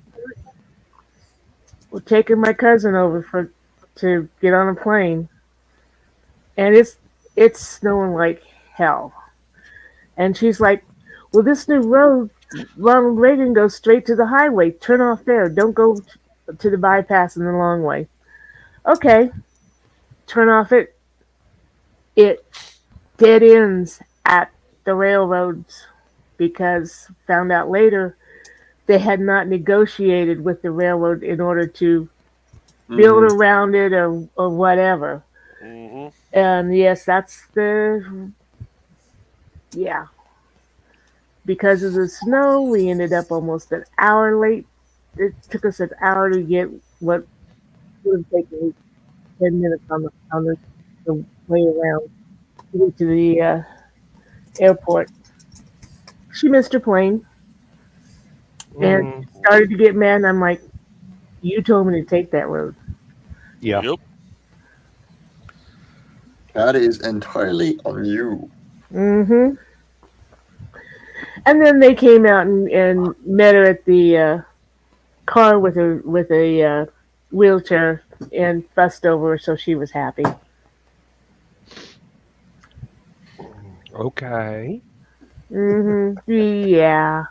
We're taking my cousin over to get on a plane, and it's snowing like hell. And she's like, "Well, this new road, Ronald Reagan goes straight to the highway. Turn off there. Don't go to the bypass in the long way." Okay, turn off it. It dead ends at the railroads because found out later they had not negotiated with the railroad in order to build around it or whatever. Mm-hmm. And yes, that's yeah. Because of the snow, we ended up almost an hour late. It took us an hour to get what would have taken 10 minutes on the way around to get to the airport. She missed her plane and started to get mad. And I'm like, "You told me to take that road." Yeah. Yep. That is entirely on you. Mm-hmm. And then they came out and met her at the car with a wheelchair and fussed over her, so she was happy. Okay. Mm-hmm. Yeah.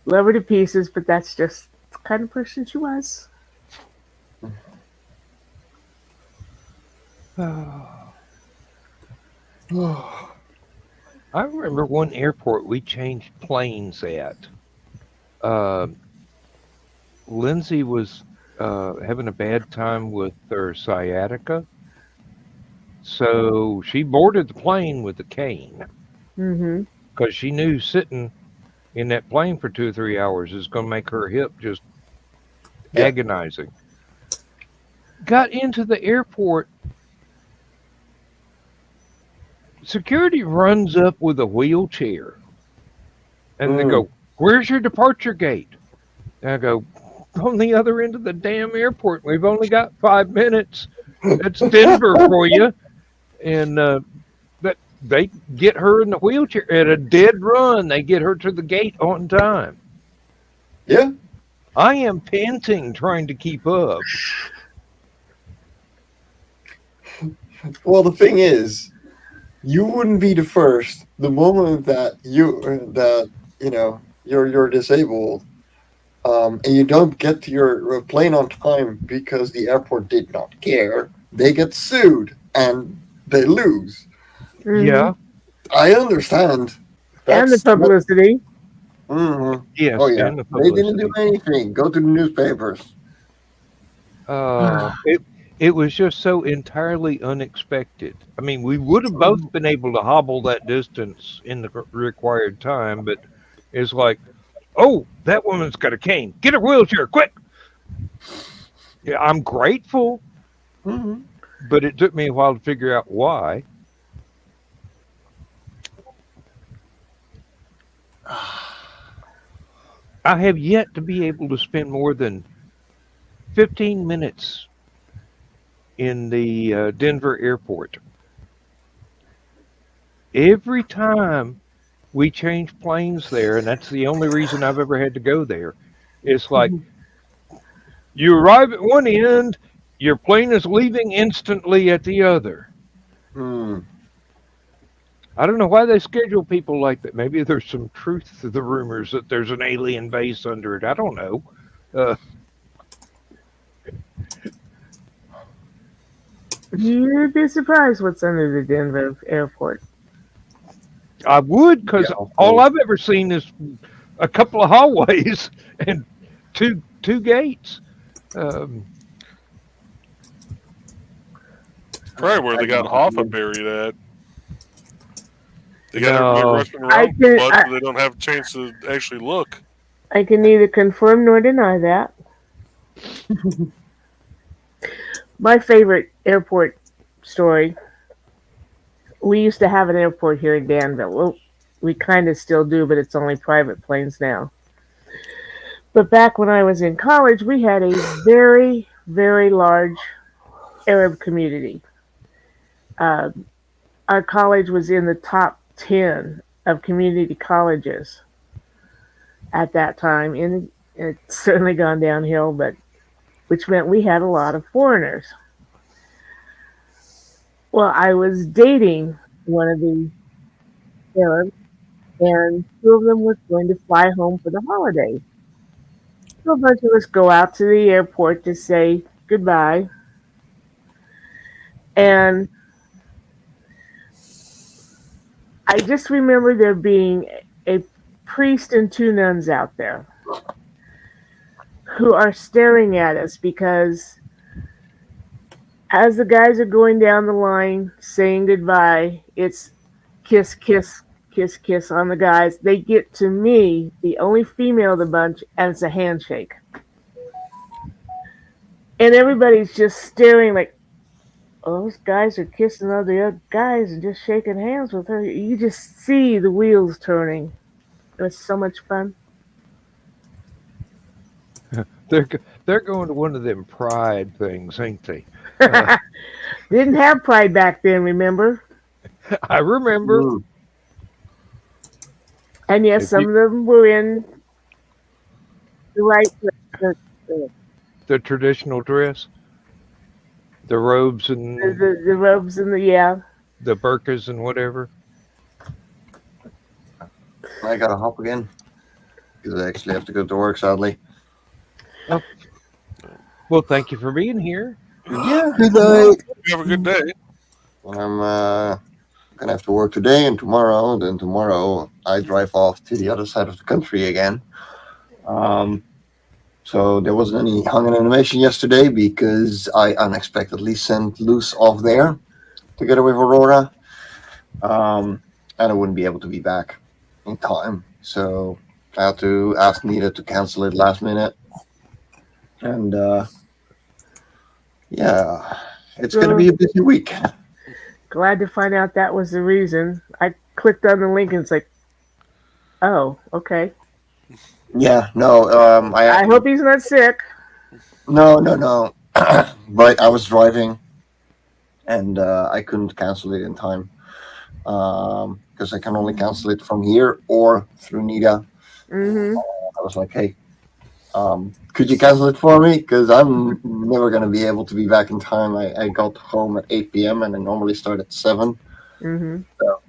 Love her to pieces, but that's just the kind of person she was. I remember one airport we changed planes at. Lindsay was having a bad time with her sciatica, so she boarded the plane with a cane Mm-hmm. because she knew sitting in that plane for 2 or 3 hours is going to make her hip just agonizing. Got into the airport. Security runs up with a wheelchair and they go, "Where's your departure gate?" And I go, "On the other end of the damn airport. We've only got 5 minutes. That's Denver for you." And but they get her in the wheelchair at a dead run. They get her to the gate on time. Yeah. I am panting trying to keep up. Well, the thing is, you wouldn't be the first. The moment that you're disabled, and you don't get to your plane on time because the airport did not care, they get sued and they lose. Mm-hmm. Yeah. I understand. And the publicity. Mm-hmm. Yes. Oh yeah. And the They didn't do publicity. anything. Go to the newspapers. It was just so entirely unexpected. I mean, we would have both been able to hobble that distance in the required time, but it's like, "Oh, that woman's got a cane. Get her wheelchair, quick!" Yeah, I'm grateful, but it took me a while to figure out why. I have yet to be able to spend more than 15 minutes in the Denver airport. Every time we change planes there, and that's the only reason I've ever had to go there, it's like, you arrive at one end, your plane is leaving instantly at the other. I don't know why they schedule people like that. Maybe there's some truth to the rumors that there's an alien base under it. I don't know. You'd be surprised what's under the Denver airport. I would, because all I've ever seen is a couple of hallways and two gates. Probably where they got Hoffa buried at. They got everybody rushing around, but they don't have a chance to actually look. I can neither confirm nor deny that. My favorite airport story. We used to have an airport here in Danville. Well, we kind of still do, but it's only private planes now. But back when I was in college, we had a very, very large Arab community. Uh, our college was in the top 10 of community colleges at that time, and it's certainly gone downhill, but which meant we had a lot of foreigners. Well, I was dating one of the Arabs, and two of them was going to fly home for the holidays. So a bunch of us go out to the airport to say goodbye, and I just remember there being a priest and two nuns out there who are staring at us because as the guys are going down the line saying goodbye, it's kiss, kiss, kiss, kiss on the guys. They get to me, the only female of the bunch, and it's a handshake. And everybody's just staring like, oh, those guys are kissing other guys and just shaking hands with her. You just see the wheels turning. It was so much fun. They're going to one of them pride things, ain't they? Didn't have pride back then, remember? I remember. Mm. And yes, If some you- of them were in the right The traditional dress, the robes and the robes and the the burqas and whatever. I gotta hop again because I actually have to go to work, sadly. Well, thank you for being here. Yeah, good night. You have a good day. I'm gonna have to work today and tomorrow. Then tomorrow I drive off to the other side of the country again. So there wasn't any hung animation yesterday because I unexpectedly sent Luce off there together with Aurora, and I wouldn't be able to be back in time. So I had to ask Nita to cancel it last minute, and yeah, it's gonna be a busy week. Glad to find out that was the reason. I clicked on the link and it's like, oh, okay. Yeah, no, I hope he's not sick. No. But I was driving, and I couldn't cancel it in time because I can only cancel it from here or through Nita. Mm-hmm. I was like, hey, could you cancel it for me? Because I'm never going to be able to be back in time. I got home at 8 p.m. and I normally start at 7. Mm-hmm. So,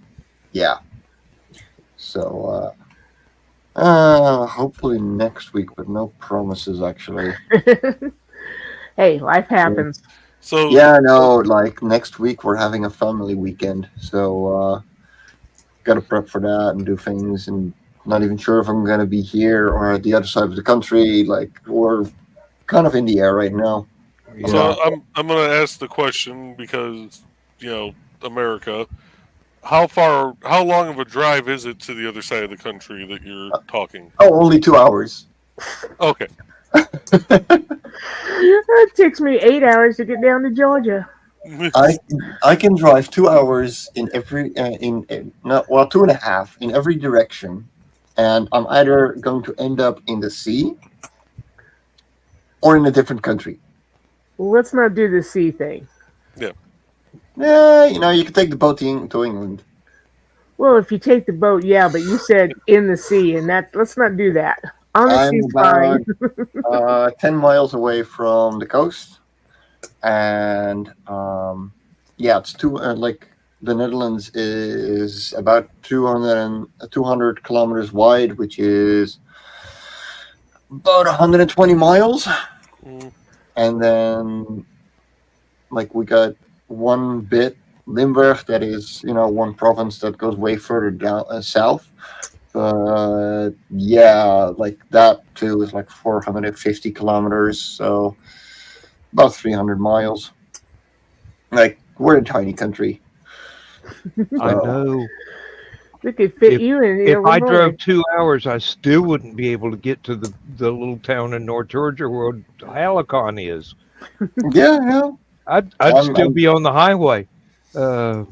yeah. So, hopefully next week, but no promises, actually. Hey, life happens. So Yeah, no, like next week we're having a family weekend. So, got to prep for that and do things, and not even sure if I'm going to be here or at the other side of the country. Like, we're kind of in the air right now. So I'm going to ask the question because, America. How long of a drive is it to the other side of the country that you're talking? Oh, only 2 hours. Okay. It takes me 8 hours to get down to Georgia. I can drive 2 hours in every 2.5 in every direction, and I'm either going to end up in the sea or in a different country. Well, let's not do the sea thing. Yeah, you can take the boat to England. Well, if you take the boat, yeah, but you said in the sea, and let's not do that. On the I'm sea's about fine. 10 miles away from the coast, and it's the Netherlands is about 200 kilometers wide, which is about 120 miles. And then we got one bit, Limburg, that is one province that goes way further down south. But that too is 450 kilometers, so about 300 miles. We're a tiny country. I know. We could fit you in If I Illinois. drove 2 hours, I still wouldn't be able to get to the little town in North Georgia where Hallowcon is. Yeah. I'd still be on the highway. Yeah,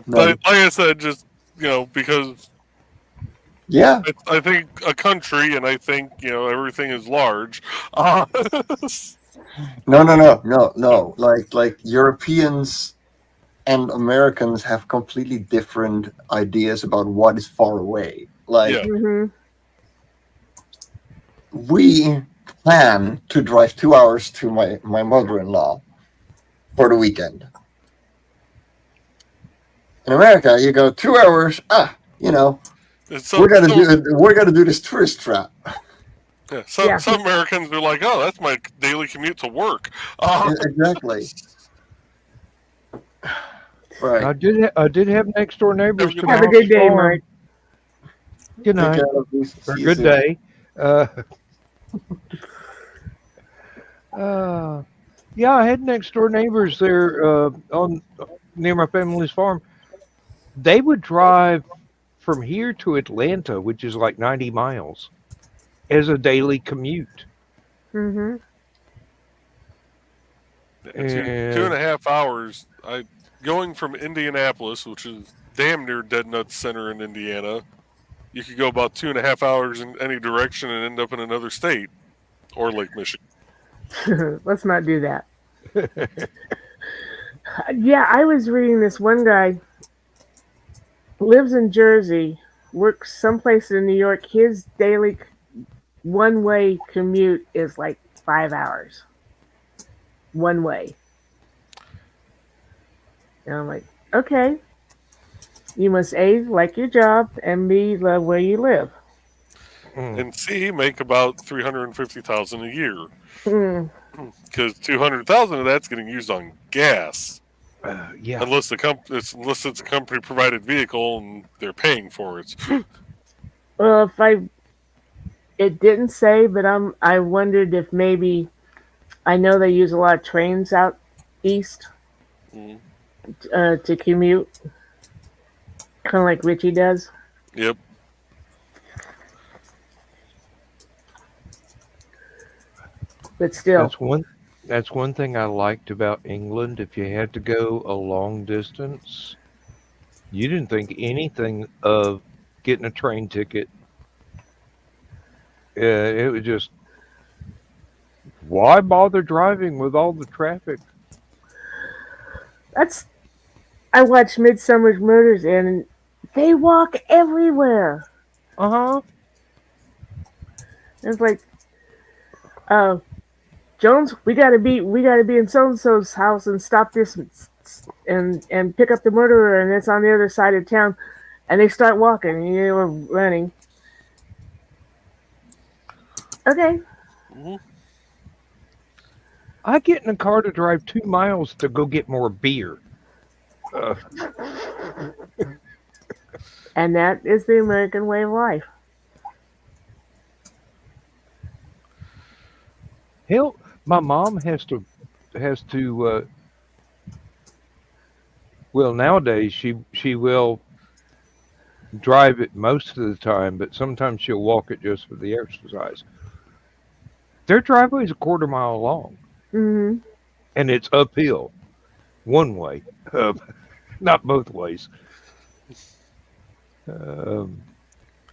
like I said, just because Yeah. I think a country, and I think everything is large. No. Like Europeans and Americans have completely different ideas about what is far away. Like Yeah. Mm-hmm. we plan to drive 2 hours to my mother-in-law for the weekend. In America, you go 2 hours. We're gonna do this tourist trap. Yeah, Yeah. some Americans are like, oh, that's my daily commute to work. Exactly. Right. I did have next door neighbors to my Have a house good day, farm. Mike. Good Take night care of these. or See you good soon. day. Yeah, I had next door neighbors there on near my family's farm. They would drive from here to Atlanta, which is like 90 miles, as a daily commute. Mm-hmm. Two and a half hours. Going from Indianapolis, which is damn near Dead Nuts Center in Indiana. You could go about 2.5 hours in any direction and end up in another state or Lake Michigan. Let's not do that. Yeah, I was reading this one guy lives in Jersey, works someplace in New York. His daily one-way commute is like 5 hours. One way. And I'm like, okay. You must A, like your job, and B, love where you live. And C, make about $350,000 a year. Mm. Because $200,000 of that's getting used on gas. Yeah. Unless it's a company provided vehicle and they're paying for it. Well, it didn't say, but I wondered if maybe, I know they use a lot of trains out east to commute, kind of like Richie does. Yep. But still, That's one thing I liked about England. If you had to go a long distance, you didn't think anything of getting a train ticket. It was just, why bother driving with all the traffic? I watched Midsummer's Murders, and they walk everywhere. Uh-huh. It's like, Jones, we gotta be in so and so's house and stop this and pick up the murderer, and it's on the other side of town. And they start walking, and they were running. Okay. I get in a car to drive 2 miles to go get more beer. And that is the American way of life. Hell, my mom has to well, nowadays she will drive it most of the time, but sometimes she'll walk it just for the exercise. Their driveway is a quarter mile long, Mm-hmm. and it's uphill, one way, not both ways.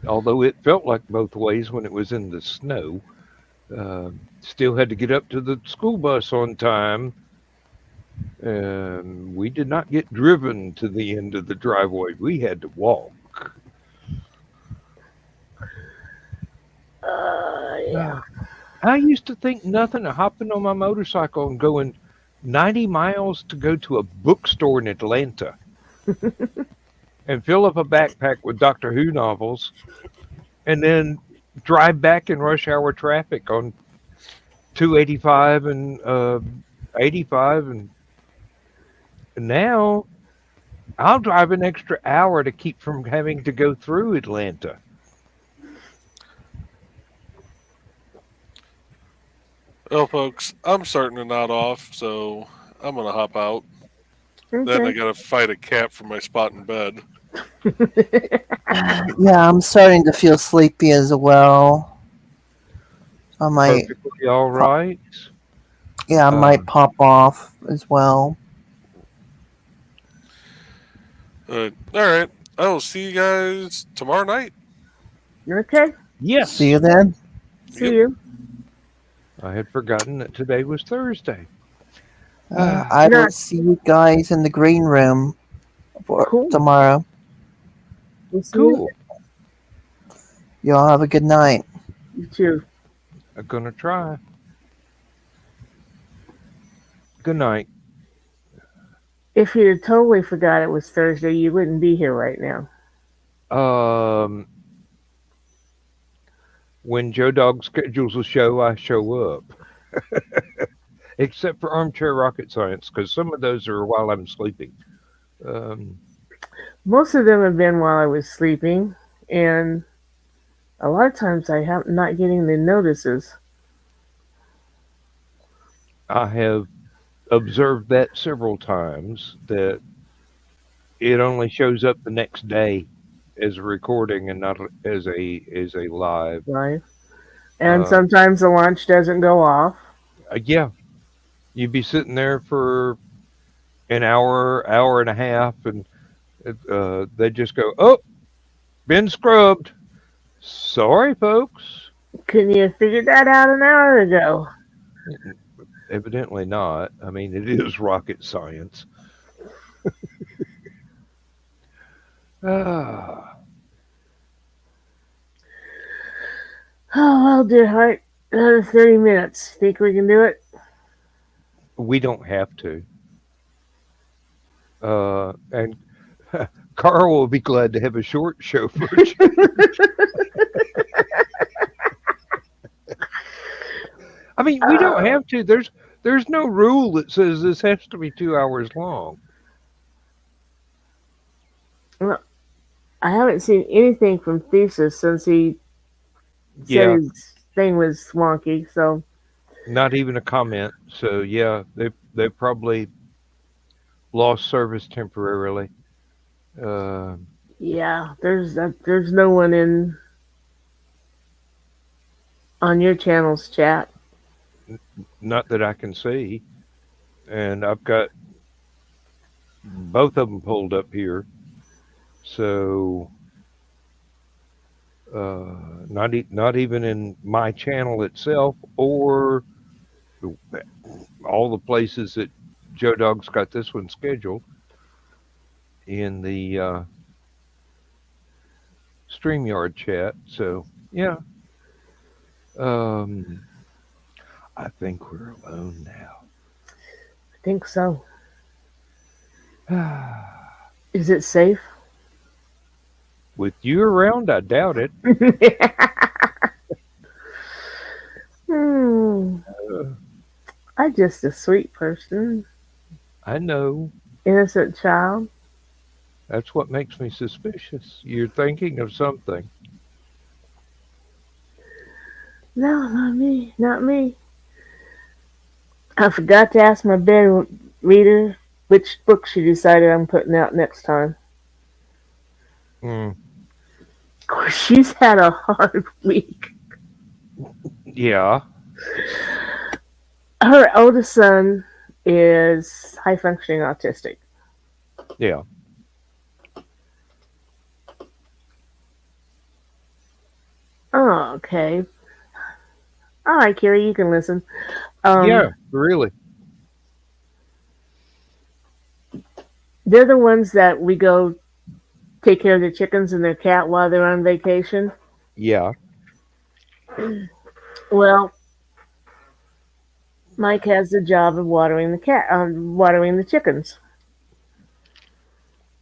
Although it felt like both ways when it was in the snow. Still had to get up to the school bus on time. We did not get driven to the end of the driveway. We had to walk. Yeah. I used to think nothing of hopping on my motorcycle and going 90 miles to go to a bookstore in Atlanta and fill up a backpack with Doctor Who novels and then drive back in rush hour traffic on 285 and 85. And now I'll drive an extra hour to keep from having to go through Atlanta. Well, folks, I'm starting to nod off, so I'm going to hop out. Okay. Then I got to fight a cat for my spot in bed. Yeah, I'm starting to feel sleepy as well. I might, Perfectly all right. I might pop off as well. All right. I will see you guys tomorrow night. Okay. Yes. See you then. See you. I had forgotten that today was Thursday. I No. will see you guys in the green room for Cool. tomorrow. We'll see you. Cool. Y'all have a good night. You too. I'm gonna try. Good night. If you had totally forgot it was Thursday, you wouldn't be here right now. When Joe Dog schedules a show, I show up. Except for Armchair Rocket Science, because some of those are while I'm sleeping. Most of them have been while I was sleeping, and a lot of times I have not getting the notices. I have observed that several times, that it only shows up the next day as a recording and not as a live. Right. And sometimes the launch doesn't go off. Yeah, you'd be sitting there for an hour and a half, and they just go, "Oh, been scrubbed. Sorry, folks." Couldn't you have figured that out an hour ago? Evidently not. I mean, it is rocket science. Oh, well, dear heart, another 30 minutes. Think we can do it? We don't have to. And Carl will be glad to have a short show for a change. I mean, we don't have to. There's no rule that says this has to be 2 hours long. Well, I haven't seen anything from Thesis since he said his thing was wonky, so. Not even a comment. So yeah, they probably lost service temporarily. Yeah, there's no one on your channel's chat. Not that I can see, and I've got both of them pulled up here. So not even in my channel itself, or all the places that Joe Dog's got this one scheduled in the StreamYard chat. So yeah, I think we're alone now. I think so. Is it safe? With you around, I doubt it. I'm just a sweet person. I know. Innocent child. That's what makes me suspicious. You're thinking of something. No, not me. Not me. I forgot to ask my bed reader which book she decided I'm putting out next time. Of course, she's had a hard week. Yeah. Her oldest son is high functioning autistic. Yeah. Oh, okay. All right, Carrie, you can listen. Yeah, really. They're the ones that we go take care of the chickens and their cat while they're on vacation. Yeah. Well, Mike has the job of watering the chickens.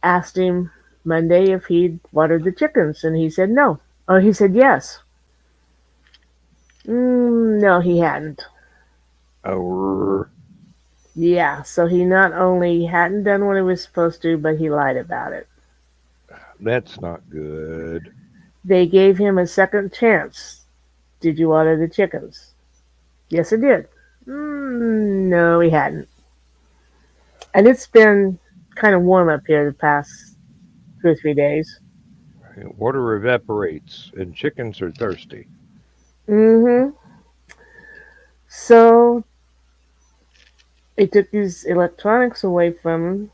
Asked him Monday if he'd watered the chickens, and he said no. Oh, he said yes. No, he hadn't. Oh. Yeah, so he not only hadn't done what he was supposed to, but he lied about it. That's not good. They gave him a second chance. Did you water the chickens? Yes, I did. No, he hadn't. And it's been kind of warm up here the past 2 or 3 days. Water evaporates, and chickens are thirsty. So they took his electronics away from him,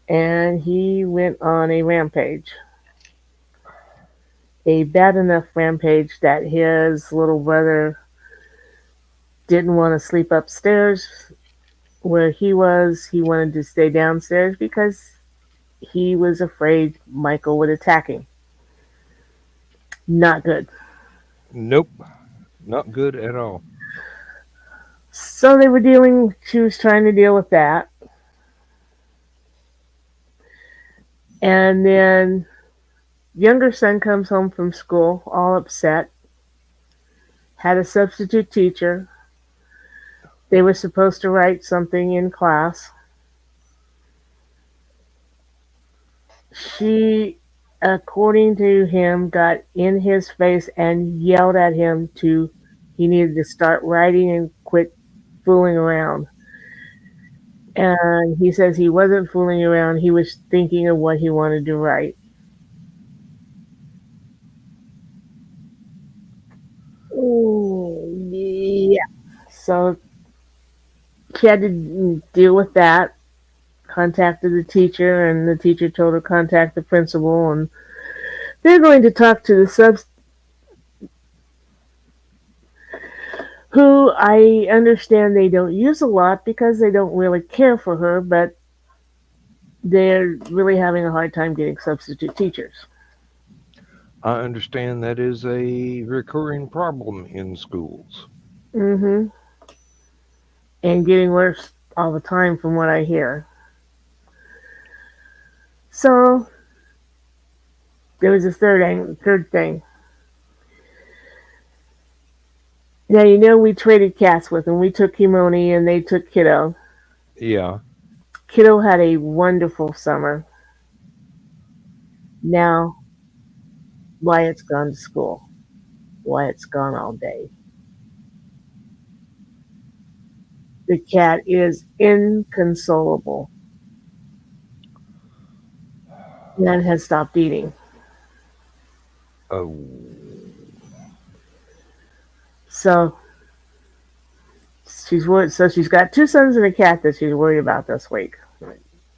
and he went on a rampage. a bad enough rampage that his little brother didn't want to sleep upstairs where he was. He wanted to stay downstairs because he was afraid Michael would attack him. Not good. Nope, not good at all. So she was trying to deal with that. And then younger son comes home from school all upset. Had a substitute teacher. They were supposed to write something in class. She, according to him, got in his face and yelled at him he needed to start writing and quit fooling around. And he says he wasn't fooling around, he was thinking of what he wanted to write. Yeah. So she had to deal with that. Contacted the teacher, and the teacher told her to contact the principal, and they're going to talk to the subs, who I understand they don't use a lot because they don't really care for her, but they're really having a hard time getting substitute teachers. I understand that is a recurring problem in schools. Mm-hmm. And getting worse all the time from what I hear. So there was a third thing. Now, we traded cats with them. We took Kimoni and they took Kiddo. Yeah. Kiddo had a wonderful summer. Now, Wyatt's gone to school. Wyatt's gone all day. The cat is inconsolable and has stopped eating. Oh. So she's worried. So she's got 2 sons and a cat that she's worried about this week.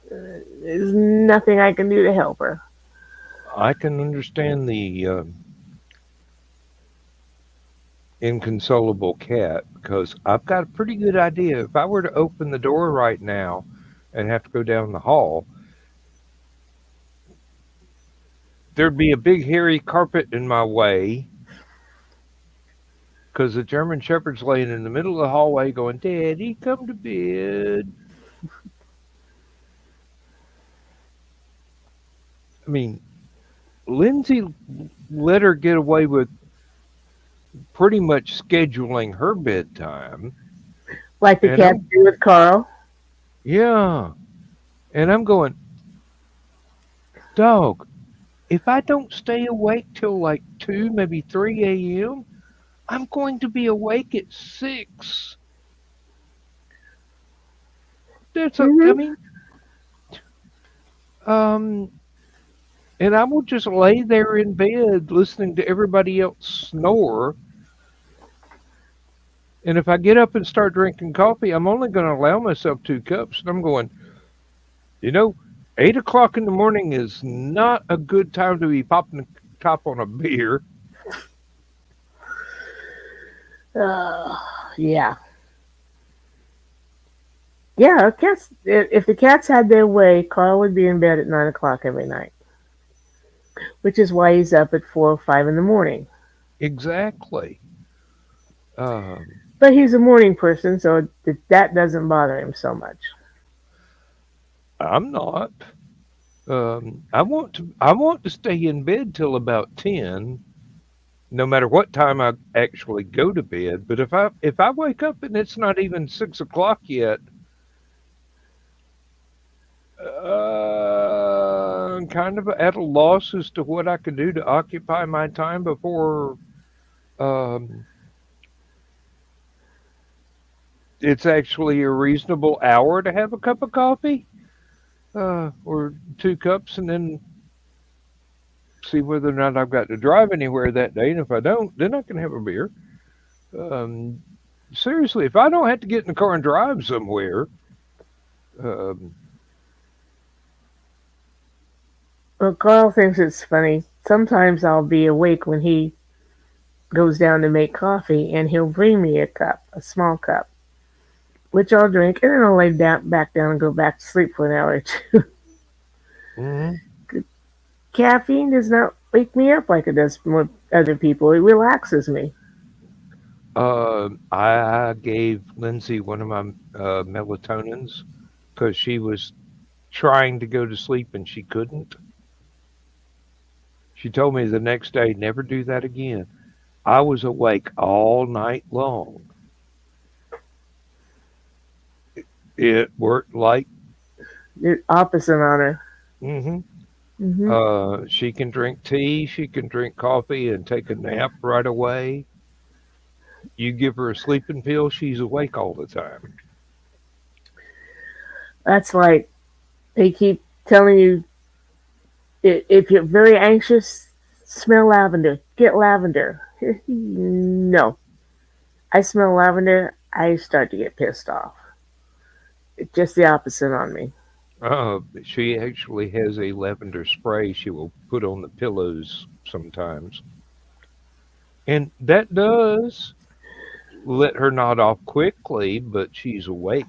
There's nothing I can do to help her. I can understand the inconsolable cat, because I've got a pretty good idea. If I were to open the door right now and have to go down the hall, there'd be a big hairy carpet in my way, because the German Shepherd's laying in the middle of the hallway going, "Daddy, come to bed." I mean, Lindsay let her get away with pretty much scheduling her bedtime. Like the cat do with Carl. Yeah. And I'm going, dog, if I don't stay awake till like 2, maybe 3 a.m., I'm going to be awake at 6. That's I mean, and I will just lay there in bed listening to everybody else snore. And if I get up and start drinking coffee, I'm only going to allow myself 2 cups. And I'm going, 8 o'clock in the morning is not a good time to be popping the top on a beer. Yeah. Yeah, if the cats had their way, Carl would be in bed at 9 o'clock every night. Which is why he's up at 4 or 5 in the morning. Exactly. But he's a morning person, so that doesn't bother him so much. I'm not. I want to stay in bed till about 10, no matter what time I actually go to bed. But if I wake up and it's not even 6 o'clock yet, I'm kind of at a loss as to what I can do to occupy my time before it's actually a reasonable hour to have a cup of coffee, or 2 cups, and then see whether or not I've got to drive anywhere that day. And if I don't, then I can have a beer. Seriously, if I don't have to get in the car and drive somewhere, well, Carl thinks it's funny. sometimes I'll be awake when he goes down to make coffee, and he'll bring me a cup, a small cup, which I'll drink, and then I'll lay back down and go back to sleep for an hour or two. Mm-hmm. Caffeine does not wake me up like it does with other people. It relaxes me. I gave Lindsay one of my melatonins because she was trying to go to sleep and she couldn't. She told me the next day, never do that again. I was awake all night long. It worked like. The opposite on her. Mm-hmm. Mm-hmm. She can drink tea, she can drink coffee and take a nap right away. You give her a sleeping pill, she's awake all the time. That's like they keep telling you if you're very anxious, smell lavender. Get lavender. No. I smell lavender, I start to get pissed off. It's just the opposite on me. She actually has a lavender spray she will put on the pillows sometimes. And that does let her nod off quickly, but she's awake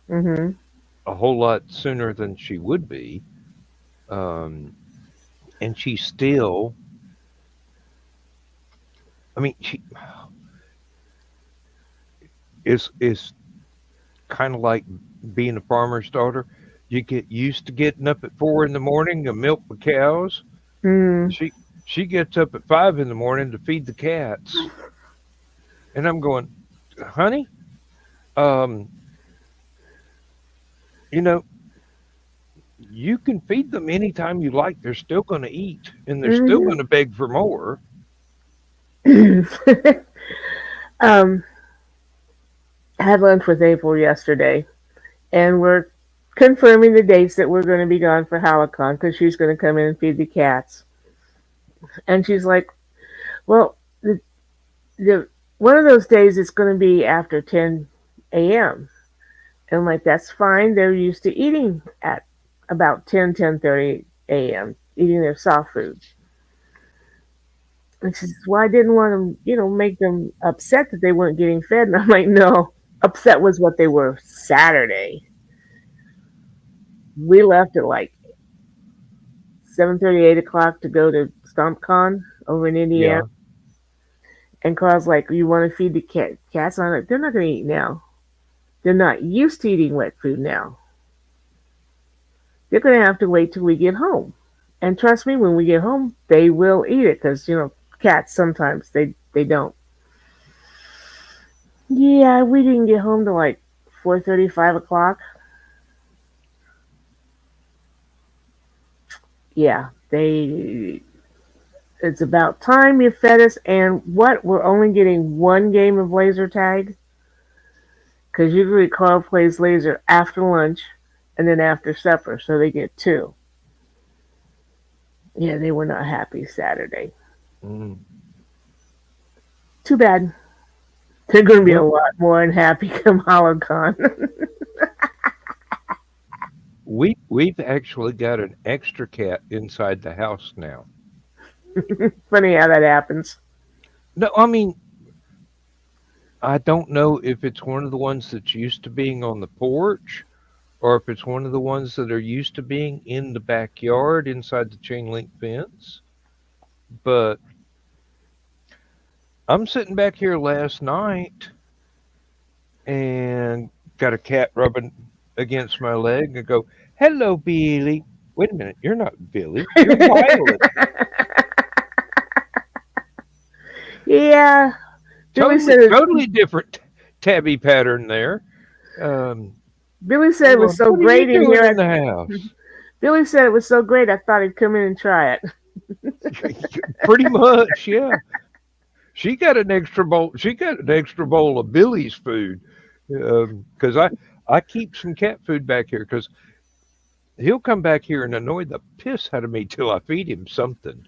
Mm-hmm. a whole lot sooner than she would be. And she still, I mean, she is kind of like being a farmer's daughter. You get used to getting up at 4 in the morning to milk the cows. Mm. She gets up at 5 in the morning to feed the cats. And I'm going, honey, you know, you can feed them anytime you like. They're still going to eat and they're still going to beg for more. I had lunch with April yesterday, and we're confirming the dates that we're going to be gone for Hallowcon because she's going to come in and feed the cats. And she's like, well, the one of those days it's going to be after 10 a.m. And I'm like, that's fine. They're used to eating at about 10:30 a.m., eating their soft food. And she says, well, I didn't want to, make them upset that they weren't getting fed. And I'm like, no, upset was what they were Saturday. We left at like 7:30, 8 o'clock to go to StompCon over in Indiana. Yeah. And Carl's like, you want to feed the cats? And I'm like, they're not going to eat now. They're not used to eating wet food now. They're going to have to wait till we get home. And trust me, when we get home, they will eat it because, cats sometimes they don't. Yeah, we didn't get home till like 4:30, 5 o'clock. Yeah, it's about time you fed us. And what? We're only getting one game of laser tag? Because usually Carl plays laser after lunch and then after supper, so they get two. Yeah, they were not happy Saturday. Too bad. They're going to be a lot more unhappy come Hallowcon. We've actually got an extra cat inside the house now. Funny how that happens. No, I mean, I don't know if it's one of the ones that's used to being on the porch or if it's one of the ones that are used to being in the backyard inside the chain link fence. But I'm sitting back here last night and got a cat rubbing against my leg and go, hello, Billy. Wait a minute, you're not Billy. You're Violet. Yeah. Totally different tabby pattern there. Billy said it was so what great are you in doing here. In the house. Billy said it was so great, I thought he'd come in and try it. Pretty much, yeah. She got an extra bowl. She got an extra bowl of Billy's food because I keep some cat food back here because he'll come back here and annoy the piss out of me till I feed him something.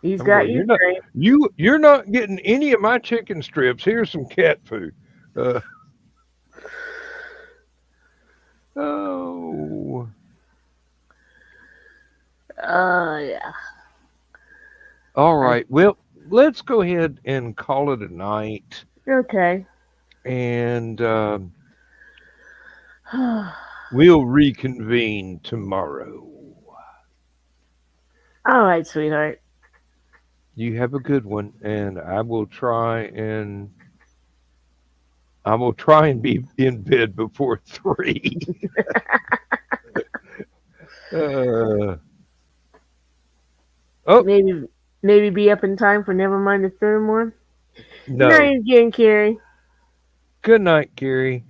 He's got you trained. You're not getting any of my chicken strips. Here's some cat food. Yeah. All right. Well, let's go ahead and call it a night. Okay. And we'll reconvene tomorrow. All right, sweetheart. You have a good one, and I will try and be in bed before 3. Oh, Maybe be up in time for Nevermind the third one. no. Night again, Carrie. Good night, Gary.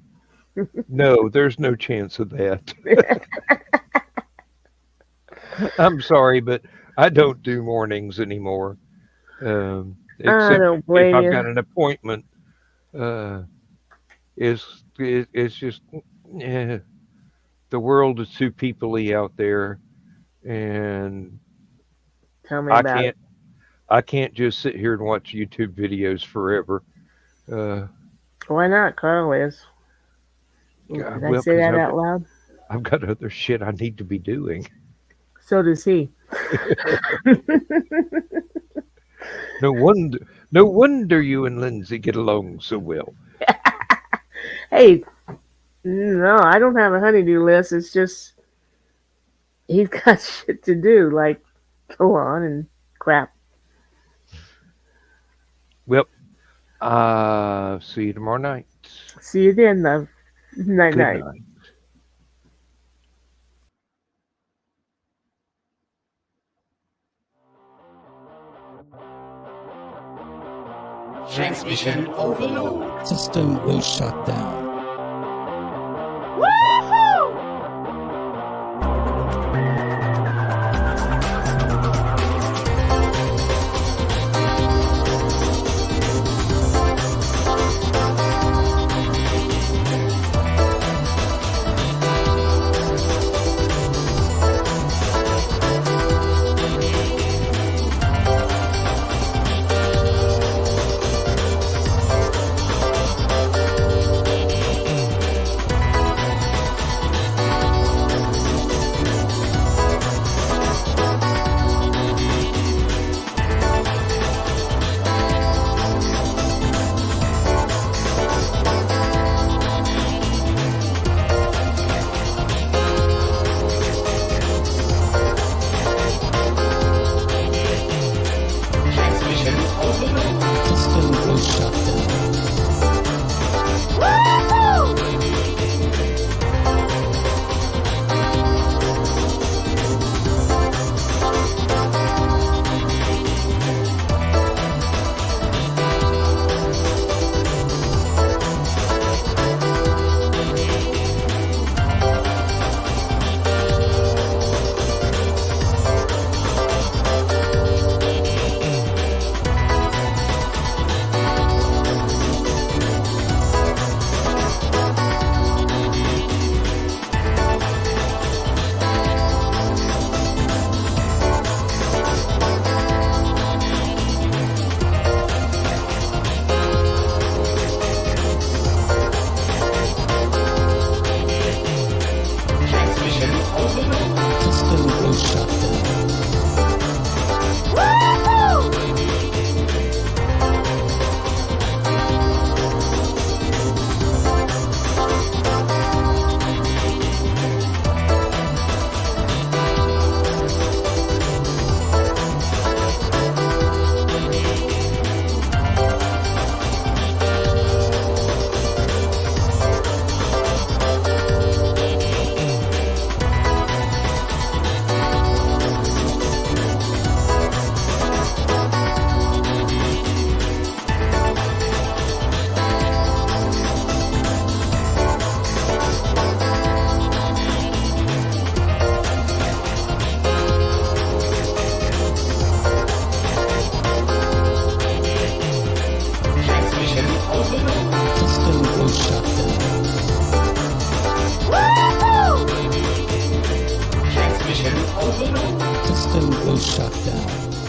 No, there's no chance of that. I'm sorry, but I don't do mornings anymore. I Except don't blame if I've you. got an appointment. It's just the world is too people-y out there, and Tell me about it. I can't just sit here and watch YouTube videos forever. Why not? Carl is. Did I say that out loud? I've got other shit I need to be doing. So does he. No wonder you and Lindsay get along so well. Hey, no, I don't have a honeydew list. It's just he's got shit to do, like go on and crap. Well, see you tomorrow night. See you then, love. Night, Good night. night. Transmission overload. System will shut down.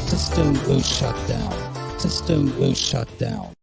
System will shut down. System will shut down.